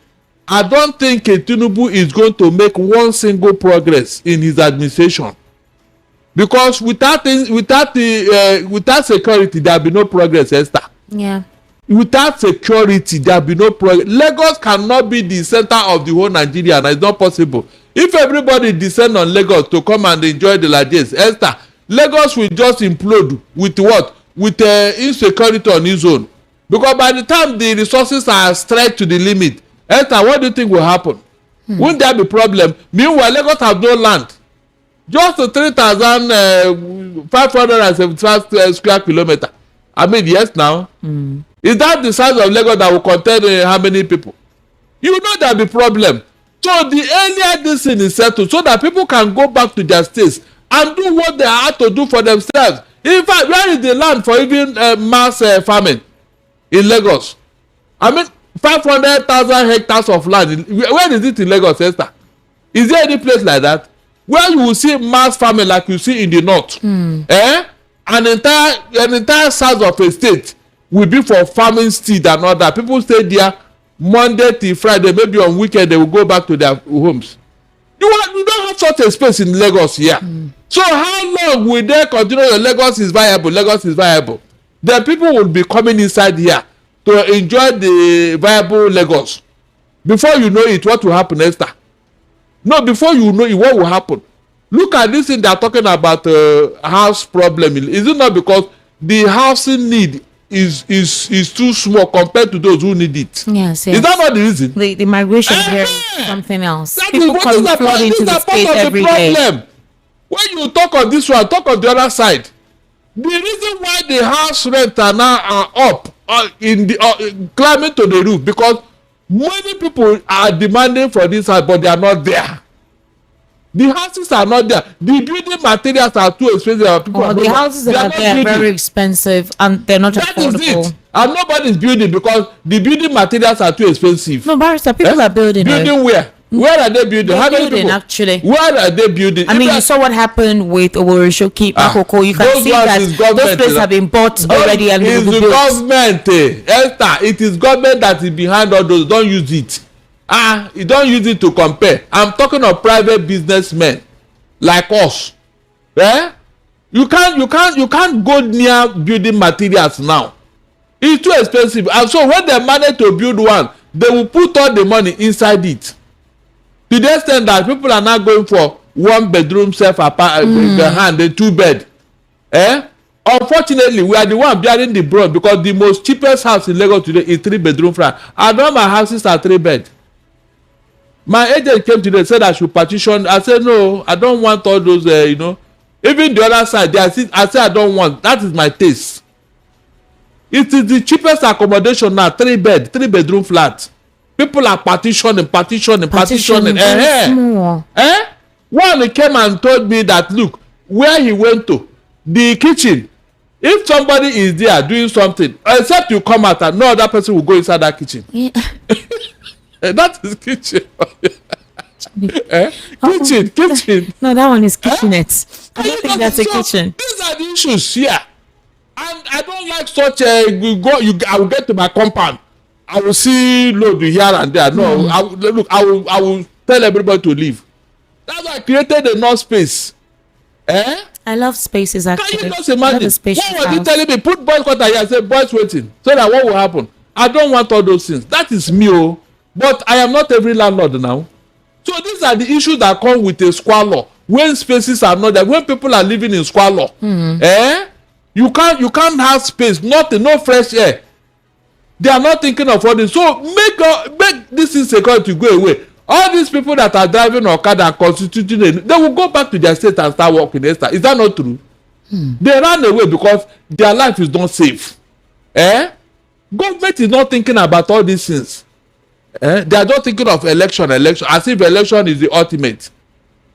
I don't think Tinubu is going to make one single progress in his administration. Because without security, there will be no progress, Esther. Yeah. Without security, there will be no progress. Lagos cannot be the center of the whole Nigeria, and it's not possible. If everybody descend on Lagos to come and enjoy the largesse, Esther, Lagos will just implode with what? With insecurity on its own. Because by the time the resources are stretched to the limit, Esther, what do you think will happen? Won't there be problem? Meanwhile, Lagos have no land. Just 3,575 square kilometer. I mean, yes now. Is that the size of Lagos that will contain how many people? You know there will be problem. So the earlier this thing is settled, so that people can go back to their states and do what they have to do for themselves. In fact, where is the land for even mass farming in Lagos? I mean, 500,000 hectares of land. Where is it in Lagos, Esther? Is there any place like that where you will see mass farming like you see in the north? An entire size of a state will be for farming seed and all that. People stay there Monday till Friday, maybe on weekend they will go back to their homes. You don't have such a space in Lagos here. So how long will they continue? Lagos is viable. Then people will be coming inside here to enjoy the viable Lagos. Before you know it, what will happen, Esther? No, before you know it, what will happen? Look at this thing they are talking about, house problem. Is it not because the housing need is too small compared to those who need it? Yes. Is that not the reason? The migration here is something else. That People is come flood into the state every day. When you talk on this one, talk on the other side. The reason why the house rent are now up in the climbing to the roof, because many people are demanding for this house, but they are not there. The houses are not there. The building materials are too expensive. The houses that are there are very expensive and they're not affordable. That is it. And nobody is building because the building materials are too expensive. No, Barrister, people are building. Building where? Where are they building? How many people? Actually. Where are they building? I mean, you saw what happened with Oworishoki, Makoko. You can see that those places have been bought already and will be built. It's the government, Esther. It is government that is behind all those. Don't use it. You don't use it to compare. I'm talking of private businessmen like us. You can't go near building materials now. It's too expensive. And so when they manage to build one, they will put all the money inside it. To the extent that people are now going for 1 bedroom self apartment, the 2 bed. Unfortunately, we are the one bearing the brunt because the most cheapest house in Lagos today is 3 bedroom flat. And all my houses are 3 bed. My agent came today and said I should partition. I said no, I don't want all those, Even the other side, I said I don't want. That is my taste. It is the cheapest accommodation now, 3 bedroom flat. People are partitioning. One came and told me that, look, where he went to, the kitchen, if somebody is there doing something, except you come out and no other person will go inside that kitchen. Yeah. That is kitchen. Kitchen. No, that one is kitchenette. I don't think that's a kitchen. These are the issues here. And I don't like such I will get to my compound. I will see load here and there. No, I will tell everybody to leave. That's why I created enough space. I love spaces actually. Can you just imagine? What was you telling me? Put boys quarter here. I said boys waiting. So that what will happen? I don't want all those things. That is me. But I am not every landlord now. So these are the issues that come with a squalor. When spaces are not there, when people are living in squalor, you can't have space, no fresh air. They are not thinking of all this. So make this insecurity go away. All these people that are driving Okada and constituting, they will go back to their state and start working. Is that not true? They ran away because their life is not safe. Government is not thinking about all these things. They are just thinking of election, as if election is the ultimate.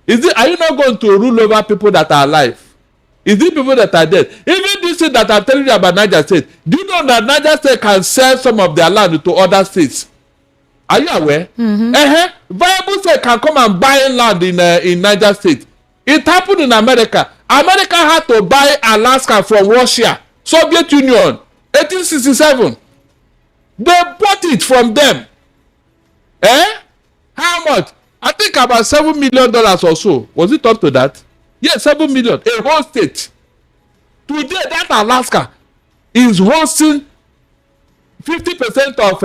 Are you not going to rule over people that are alive? Is it people that are dead? Even this thing that I'm telling you about Niger State, do you know that Niger State can sell some of their land to other states? Are you aware? Viable State can come and buy land in Niger State. It happened in America. America had to buy Alaska from Russia, Soviet Union, 1867. They bought it from them. How much? I think about $7 million or so. Was it up to that? Yes, 7 million. A whole state. Today, that Alaska is hosting 50% of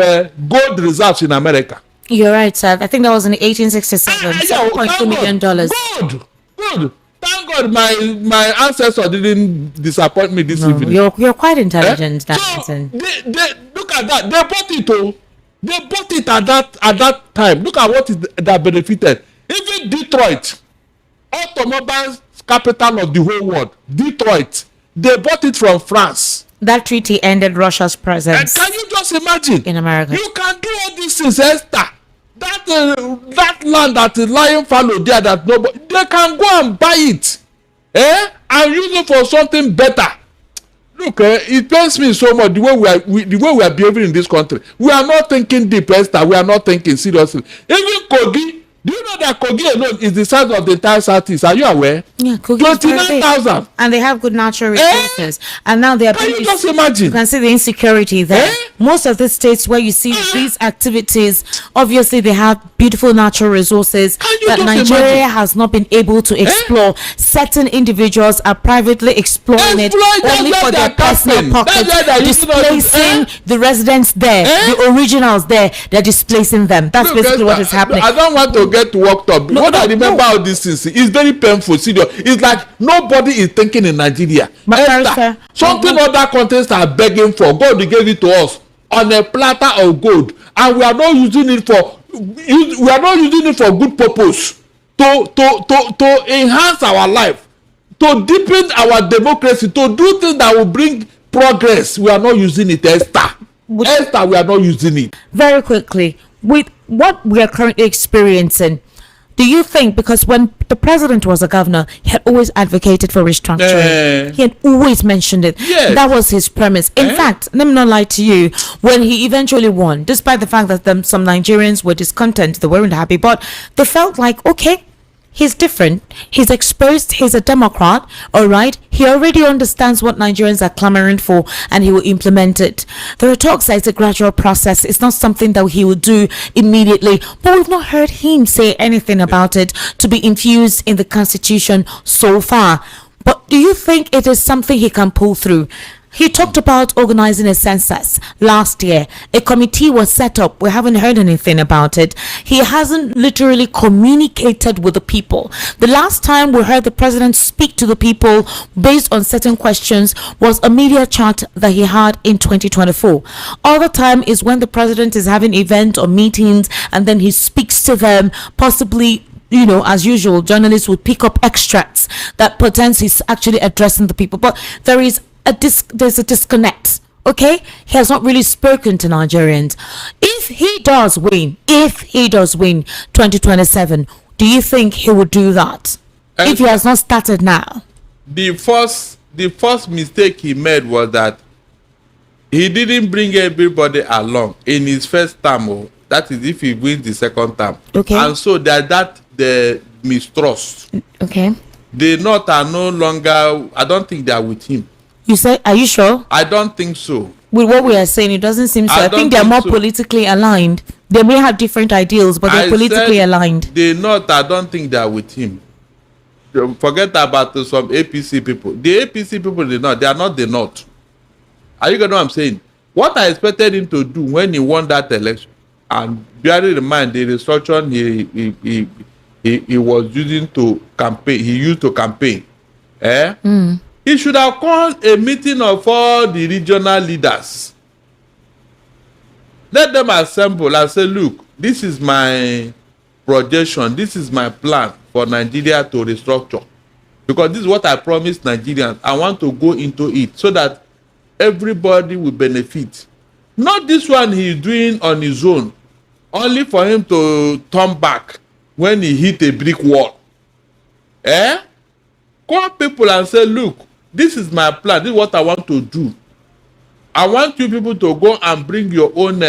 gold reserves in America. You're right, sir. I think that was in 1867. $7.2 million. Good. Thank God my ancestors didn't disappoint me this evening. You're quite intelligent, Darlington. So they look at that. They bought it. They bought it at that time. Look at what that benefited. Even Detroit, automobiles capital of the whole world, Detroit, they bought it from France. That treaty ended Russia's presence. And can you just imagine? In America. You can do all these things, Esther. That land that is lying fallow there, that nobody, they can go and buy it. And use it for something better. Look, it pains me so much the way we are behaving in this country. We are not thinking deep, Esther. We are not thinking seriously. Even Kogi, do you know that Kogi alone is the size of the entire Southeast? Are you aware? Yeah, Kogi 29,000. And they have good natural resources. And now they are. Can you just imagine? You can see the insecurity there. most of the states where you see these activities, obviously they have beautiful natural resources that Nigeria has not been able to explore. Certain individuals are privately exploring it only for their personal pockets, displacing the residents there, the originals there. They're displacing them. That's basically what is happening. I don't want to get worked up. What I remember all these things, it's very painful. Serious. It's like nobody is thinking in Nigeria. Something other countries are begging for. God gave it to us on a platter of gold, and we are not using it for good purpose to enhance our life, to deepen our democracy, to do things that will bring progress. We are not using it, Esther. We are not using it. Very quickly, with what we are currently experiencing, do you think, because when the president was a governor, he had always advocated for restructuring. He had always mentioned it. Yes. That was his premise. In fact, let me not lie to you, when he eventually won, despite the fact that some Nigerians were discontent, they weren't happy, but they felt like, okay, he's different, he's exposed, he's a Democrat, all right, he already understands what Nigerians are clamoring for, and he will implement it. There are talks that it's a gradual process, it's not something that he will do immediately, but we've not heard him say anything about it to be infused in the Constitution so far. But do you think it is something he can pull through? He talked about organizing a census last year. A committee was set up. We haven't heard anything about it. He hasn't literally communicated with the people. The last time we heard the president speak to the people based on certain questions was a media chat that he had in 2024. All the time is when the president is having events or meetings and then he speaks to them, possibly, you know, as usual, journalists would pick up extracts that pretends he's actually addressing the people. But there's a disconnect. Okay, he has not really spoken to Nigerians. If he does win 2027, do you think he would do that? If he has not started now? The first mistake he made was that he didn't bring everybody along in his first term. That is, if he wins the second term. Okay. And so the mistrust. Okay. The North are no longer. I don't think they are with him. You say, are you sure? I don't think so. With what we are saying, it doesn't seem so. I think they're more politically aligned. They may have different ideals, but they're politically aligned. The North, I don't think they are with him. Forget about some APC people. The APC people, they are not the North. Are you getting what I'm saying? What I expected him to do when he won that election, and bearing in mind the restructuring he was using to campaign, he used to campaign. He should have called a meeting of all the regional leaders. Let them assemble and say, look, this is my projection, this is my plan for Nigeria to restructure. Because this is what I promised Nigerians. I want to go into it so that everybody will benefit. Not this one he is doing on his own, only for him to turn back when he hit a brick wall. Call people and say, look, this is my plan. This is what I want to do. I want you people to go and bring your own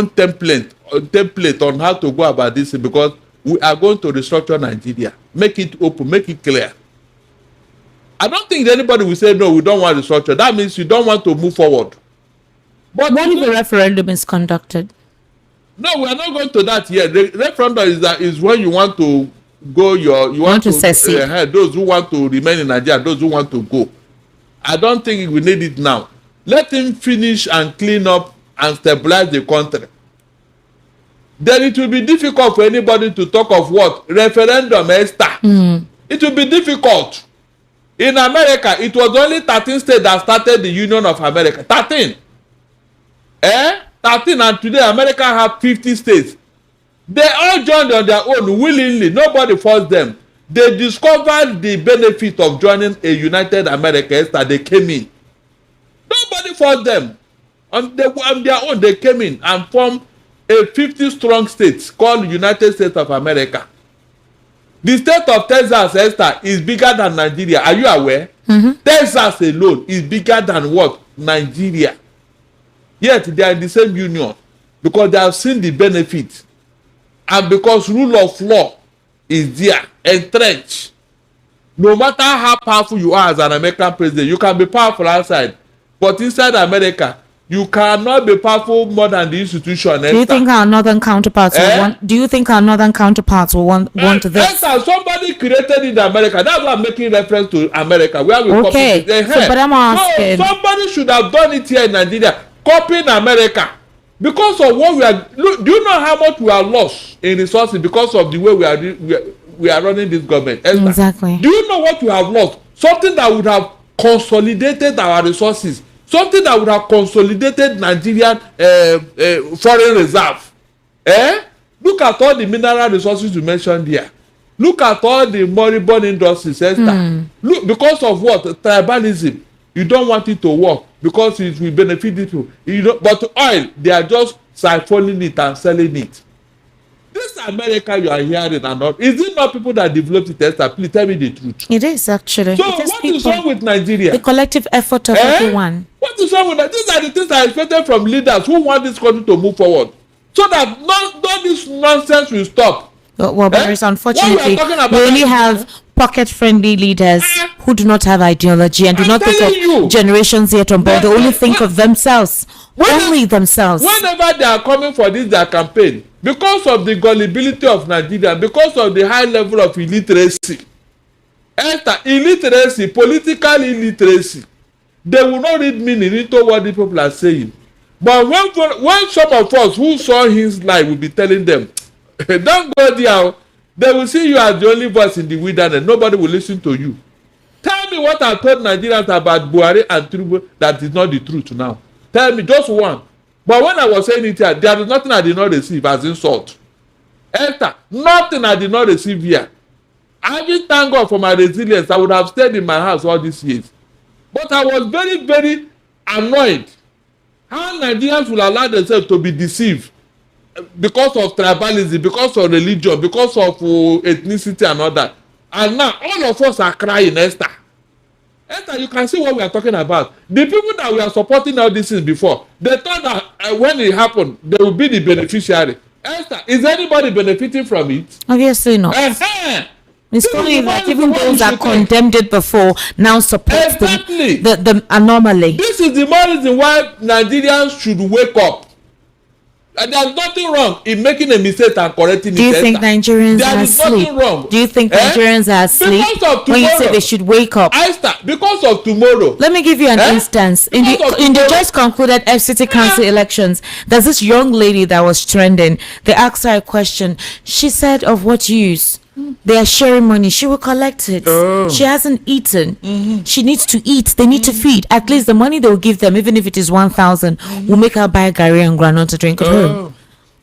template on how to go about this, because we are going to restructure Nigeria. Make it open, make it clear. I don't think anybody will say, no, we don't want restructure. That means you don't want to move forward. But what if the referendum is conducted? No, we are not going to that yet. The referendum is when you want to go you want to secede. Those who want to remain in Nigeria, those who want to go. I don't think we need it now. Let him finish and clean up and stabilize the country. Then it will be difficult for anybody to talk of what? Referendum, Esther. It will be difficult. In America, it was only 13 states that started the Union of America. 13. 13, and today America have 50 states. They all joined on their own willingly. Nobody forced them. They discovered the benefit of joining a United America that they came in. Nobody forced them. On their own, they came in and formed a 50-strong state called United States of America. The state of Texas, Esther, is bigger than Nigeria. Are you aware? Texas alone is bigger than what? Nigeria. Yet they are in the same union because they have seen the benefit. And because rule of law is there, entrenched. No matter how powerful you are as an American president, you can be powerful outside. But inside America, You cannot be powerful more than the institution. Do you think our northern counterparts will want? Do you think our northern counterparts will want this? Somebody created it in America. That's why I'm making reference to America, where we okay. copy it. So, but I'm asking. So somebody should have done it here in Nigeria, copying America, because of what we are. Look, do you know how much we are lost in resources because of the way we are running this government? Esther, exactly. Do you know what we have lost? Something that would have consolidated our resources. Something that would have consolidated Nigerian foreign reserve. Look at all the mineral resources you mentioned here. Look at all the moribund industries, Esther. Look, because of what? Tribalism. You don't want it to work because it will benefit people. But oil, they are just siphoning it and selling it. This America you are hearing and all, is it not people that developed it, Esther? Please tell me the truth. It is actually. So what is wrong with Nigeria? The collective effort of everyone. What is wrong with that? These are the things I expected from leaders who want this country to move forward, so that none this nonsense will stop. Well, Boris, unfortunately, we only have pocket-friendly leaders who do not have ideology and do not think of generations yet on board. They only think of themselves, only themselves. Whenever they are coming for their campaign, because of the gullibility of Nigeria, because of the high level of illiteracy, political illiteracy, they will not read meaning into what the people are saying. But when some of us who saw his life will be telling them, don't go there, they will see you as the only voice in the wilderness. Nobody will listen to you. Tell me what I told Nigerians about Buhari and Tinubu that is not the truth now. Tell me just one. But when I was saying it here, there is nothing I did not receive as insult. Nothing I did not receive here. I just thank God for my resilience. I would have stayed in my house all these years. But I was very, very annoyed how Nigerians will allow themselves to be deceived because of tribalism, because of religion, because of ethnicity and all that. And now all of us are crying, Esther. Esther, you can see what we are talking about. The people that we are supporting all these things before, they thought that when it happened, they will be the beneficiary. Esther, is anybody benefiting from it? Obviously not. It's funny that even those that condemned it before now support the anomaly. This is the more reason why Nigerians should wake up. And there's nothing wrong in making a mistake and correcting it. Do you think Nigerians are asleep? Nothing wrong. Do you think Nigerians are asleep when you say they should wake up? Because of tomorrow. Let me give you an instance. In the just concluded FCT Council elections, there's this young lady that was trending. They asked her a question. She said, of what use? They are sharing money. She will collect it. She hasn't eaten. She needs to eat. They need to feed. At least the money they will give them, even if it is 1,000, will make her buy Gary and granola to drink at home.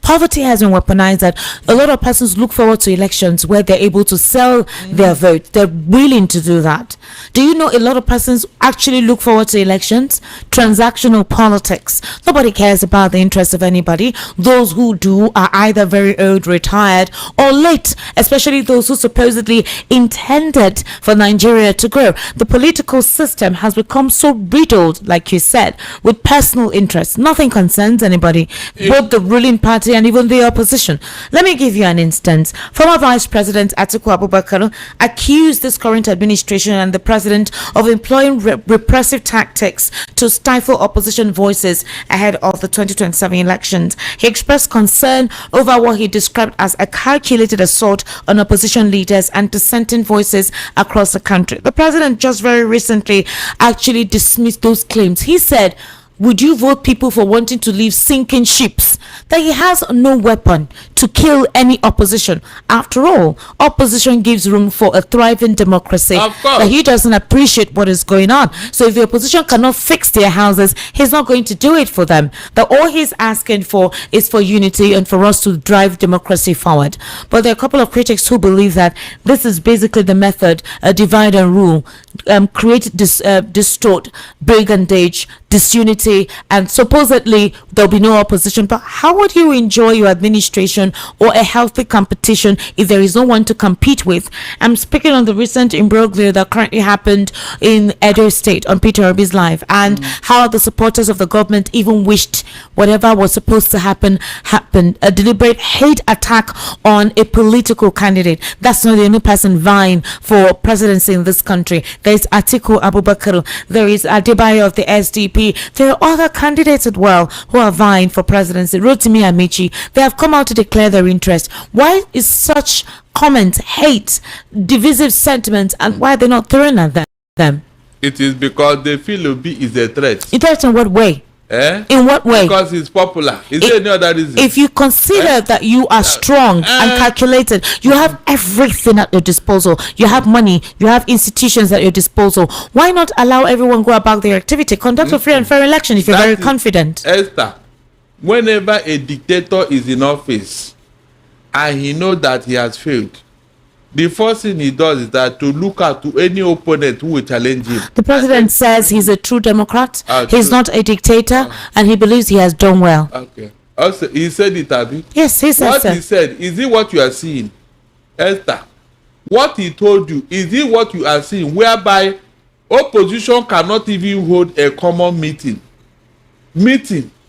Poverty has been weaponized that a lot of persons look forward to elections where they're able to sell their vote. They're willing to do that. Do you know a lot of persons actually look forward to elections? Transactional politics. Nobody cares about the interests of anybody. Those who do are either very old, retired, or late, especially those who supposedly intended for Nigeria to grow. The political system has become so riddled, like you said, with personal interests. Nothing concerns anybody, both the ruling party and even the opposition. Let me give you an instance. Former Vice President Atiku Abubakar accused this current administration and the president of employing repressive tactics to stifle opposition voices ahead of the 2027 elections. He expressed concern over what he described as a calculated assault on opposition leaders and dissenting voices across the country. The president just very recently actually dismissed those claims. He said, would you vote people for wanting to leave sinking ships? That he has no weapon to kill any opposition. After all, opposition gives room for a thriving democracy. That he doesn't appreciate what is going on. So if the opposition cannot fix their houses, he's not going to do it for them. That all he's asking for is for unity and for us to drive democracy forward. But there are a couple of critics who believe that this is basically the method, divide and rule, create, distort, brigandage, disunity, and supposedly there'll be no opposition. But how would you enjoy your administration competition or a healthy competition if there is no one to compete with. I'm speaking on the recent imbroglio that currently happened in Edo State on Peter Obi's life, and how the supporters of the government even wished whatever was supposed to happen happened. A deliberate hate attack on a political candidate. That's not the only person vying for presidency in this country. There's Atiku Abubakar, there is Adebayo of the SDP, there are other candidates as well who are vying for presidency. Rotimi Amici, they have come out to declare their interest. Why is such comment, hate, divisive sentiment, and why are they not thrown at them? It is because they feel Obi is a threat. In threat in what way? In what way? Because he's popular. Is there any other reason? If you consider that you are strong and calculated, you have everything at your disposal. You have money, you have institutions at your disposal. Why not allow everyone go about their activity? Conduct a free and fair election if you're very confident. Esther, whenever a dictator is in office and he knows that he has failed, the first thing he does is that to look out to any opponent who will challenge him. The president says he's a true Democrat. He's not a dictator, and he believes he has done well. Okay. Also, he said it, Abi. Yes, he said what he said, is it what you are seeing? Esther, what he told you, is it what you are seeing, whereby opposition cannot even hold a common meeting,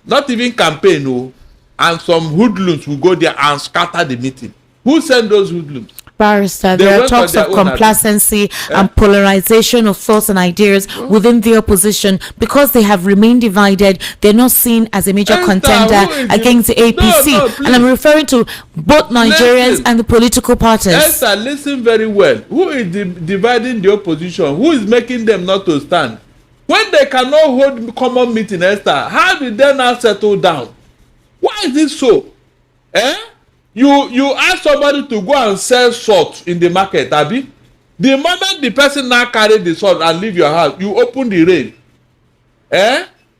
not even campaign, no, and some hoodlums will go there and scatter the meeting. Who sent those hoodlums? Barrister, there are talks of complacency and polarization of thoughts and ideas within the opposition because they have remained divided. They're not seen as a major contender against the APC. And I'm referring to both Nigerians and the political parties. Esther, listen very well. Who is dividing the opposition? Who is making them not to stand? When they cannot hold common meeting, Esther, how did they not settle down? Why is this so? You ask somebody to go and sell salt in the market, Abi. The moment the person now carry the salt and leave your house, you open the rain.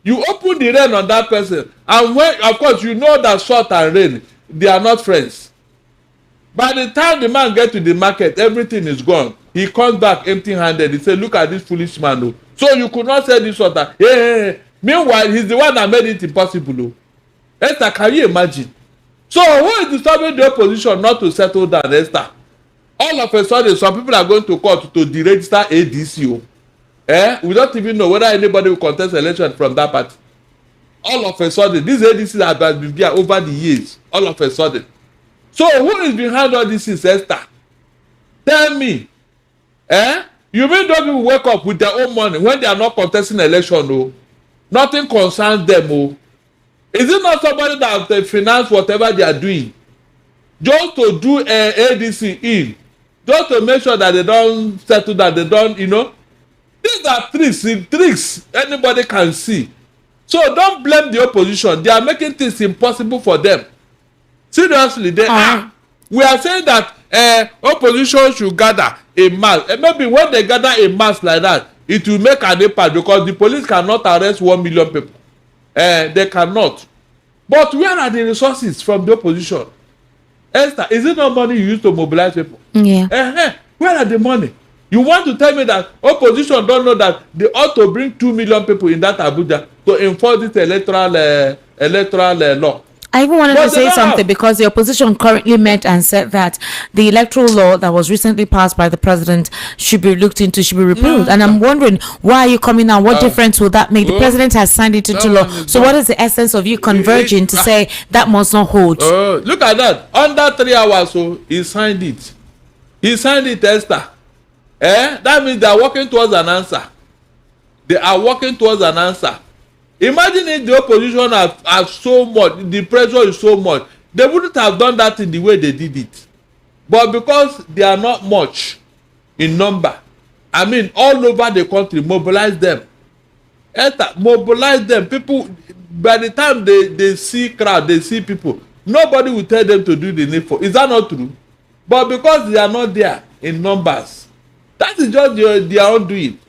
You open the rain on that person, and when, of course, you know that salt and rain, they are not friends. By the time the man get to the market, everything is gone. He comes back empty-handed. He say, "Look at this foolish man, oh. So you could not sell this salt." Hey. Meanwhile, he's the one that made it impossible, oh. Esther, can you imagine? So who is disturbing the opposition not to settle down, Esther? All of a sudden, some people are going to court to deregister ADC. We don't even know whether anybody will contest election from that party. All of a sudden, these ADCs have been there over the years. All of a sudden. So who is behind all this, Esther? Tell me. You mean those people wake up with their own money when they are not contesting election, oh? Nothing concerns them, oh. Is it not somebody that they finance whatever they are doing just to do ADC in, just to make sure that they don't settle, that they don't, these are tricks anybody can see. So don't blame the opposition. They are making things impossible for them. Seriously, they are. We are saying that opposition should gather a mass. Maybe when they gather a mass like that, it will make an impact because the police cannot arrest 1 million people. They cannot. But where are the resources from the opposition? Esther, is it not money you use to mobilize people? Yeah. Where are the money? You want to tell me that opposition don't know that they ought to bring 2 million people in that Abuja to enforce this electoral law? I even wanted to say something because the opposition currently met and said that the electoral law that was recently passed by the president should be looked into, should be repealed. And I'm wondering, why are you coming now? What difference will that make? The president has signed it into law. So what is the essence of you converging to say that must not hold? Look at that. Under 3 hours, so he signed it. He signed it, Esther. That means they are working towards an answer. They are working towards an answer. Imagine if the opposition have so much, the pressure is so much, they wouldn't have done that in the way they did it. But because they are not much in number, I mean, all over the country, mobilize them. Mobilize them. People, by the time they see crowd, they see people, nobody will tell them to do the needful. Is that not true? But because they are not there in numbers, that is just their own doing.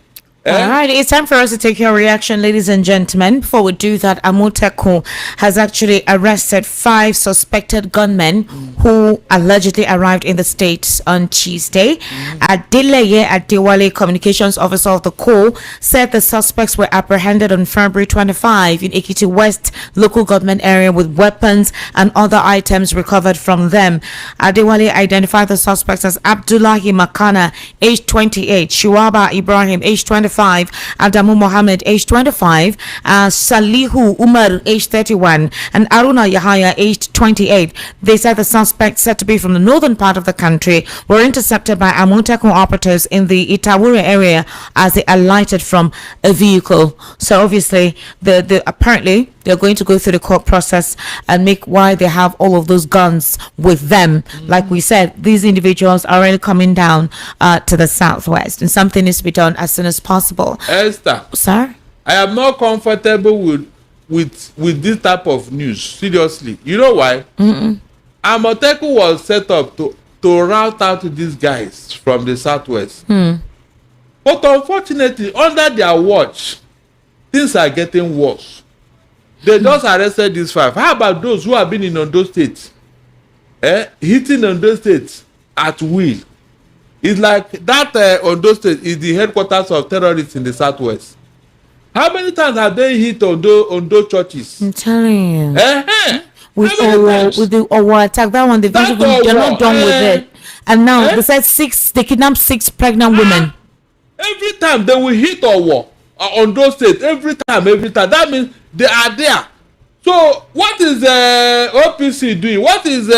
All right, it's time for us to take your reaction, ladies and gentlemen. Before we do that, Amotekun has actually arrested 5 suspected gunmen who allegedly arrived in the state on Tuesday. Adeleye Adewale, communications officer of the Corps, said the suspects were apprehended on February 25 in Ekiti West local government area with weapons and other items recovered from them. Adewale identified the suspects as Abdullahi Makana, age 28, Shuaba Ibrahim, age 25, Adamu Mohammed, age 25, Salihu Umar, age 31, and Aruna Yahaya, aged 28. They said the suspects, said to be from the northern part of the country, were intercepted by Amotekun operatives in the Itawure area as they alighted from a vehicle. So obviously, apparently they're going to go through the court process and make why they have all of those guns with them. Like we said, these individuals are already coming down to the southwest, and something needs to be done as soon as possible. Esther, Sir? I am not comfortable with this type of news. Seriously, you know why? Amotekun was set up to route out these guys from the southwest. But unfortunately, under their watch, things are getting worse. They just arrested these 5. How about those who have been in Ondo State? Hitting Ondo State at will. It's like that Ondo State is the headquarters of terrorists in the southwest. How many times have they hit Ondo churches? I'm telling you. With the Owo attack, that one, they're not done with it. And now they said they kidnapped 6 pregnant women. Every time they will hit Owo Ondo State, every time. That means they are there. So what is OPC doing? What is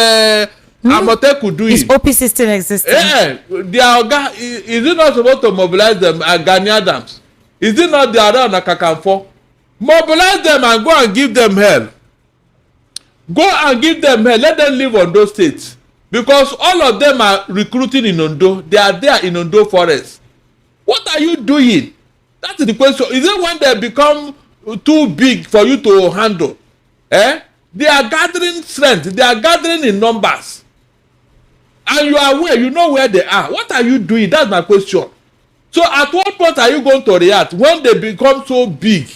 Amotekun doing? Is OPC still existing? Is it not supposed to mobilize them at Gani Adams? Is it not the around Akakanfo? Mobilize them and go and give them hell. Go and give them hell. Let them live on those states. Because all of them are recruiting in Ondo. They are there in Ondo forest. What are you doing? That's the question. Is it when they become too big for you to handle? They are gathering strength. They are gathering in numbers. And you are aware, you know where they are. What are you doing? That's my question. So at what point are you going to react? When they become so big?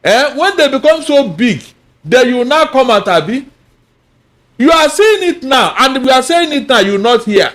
When they become so big, then you now come at Abi. You are saying it now, and we are saying it now, you not hear.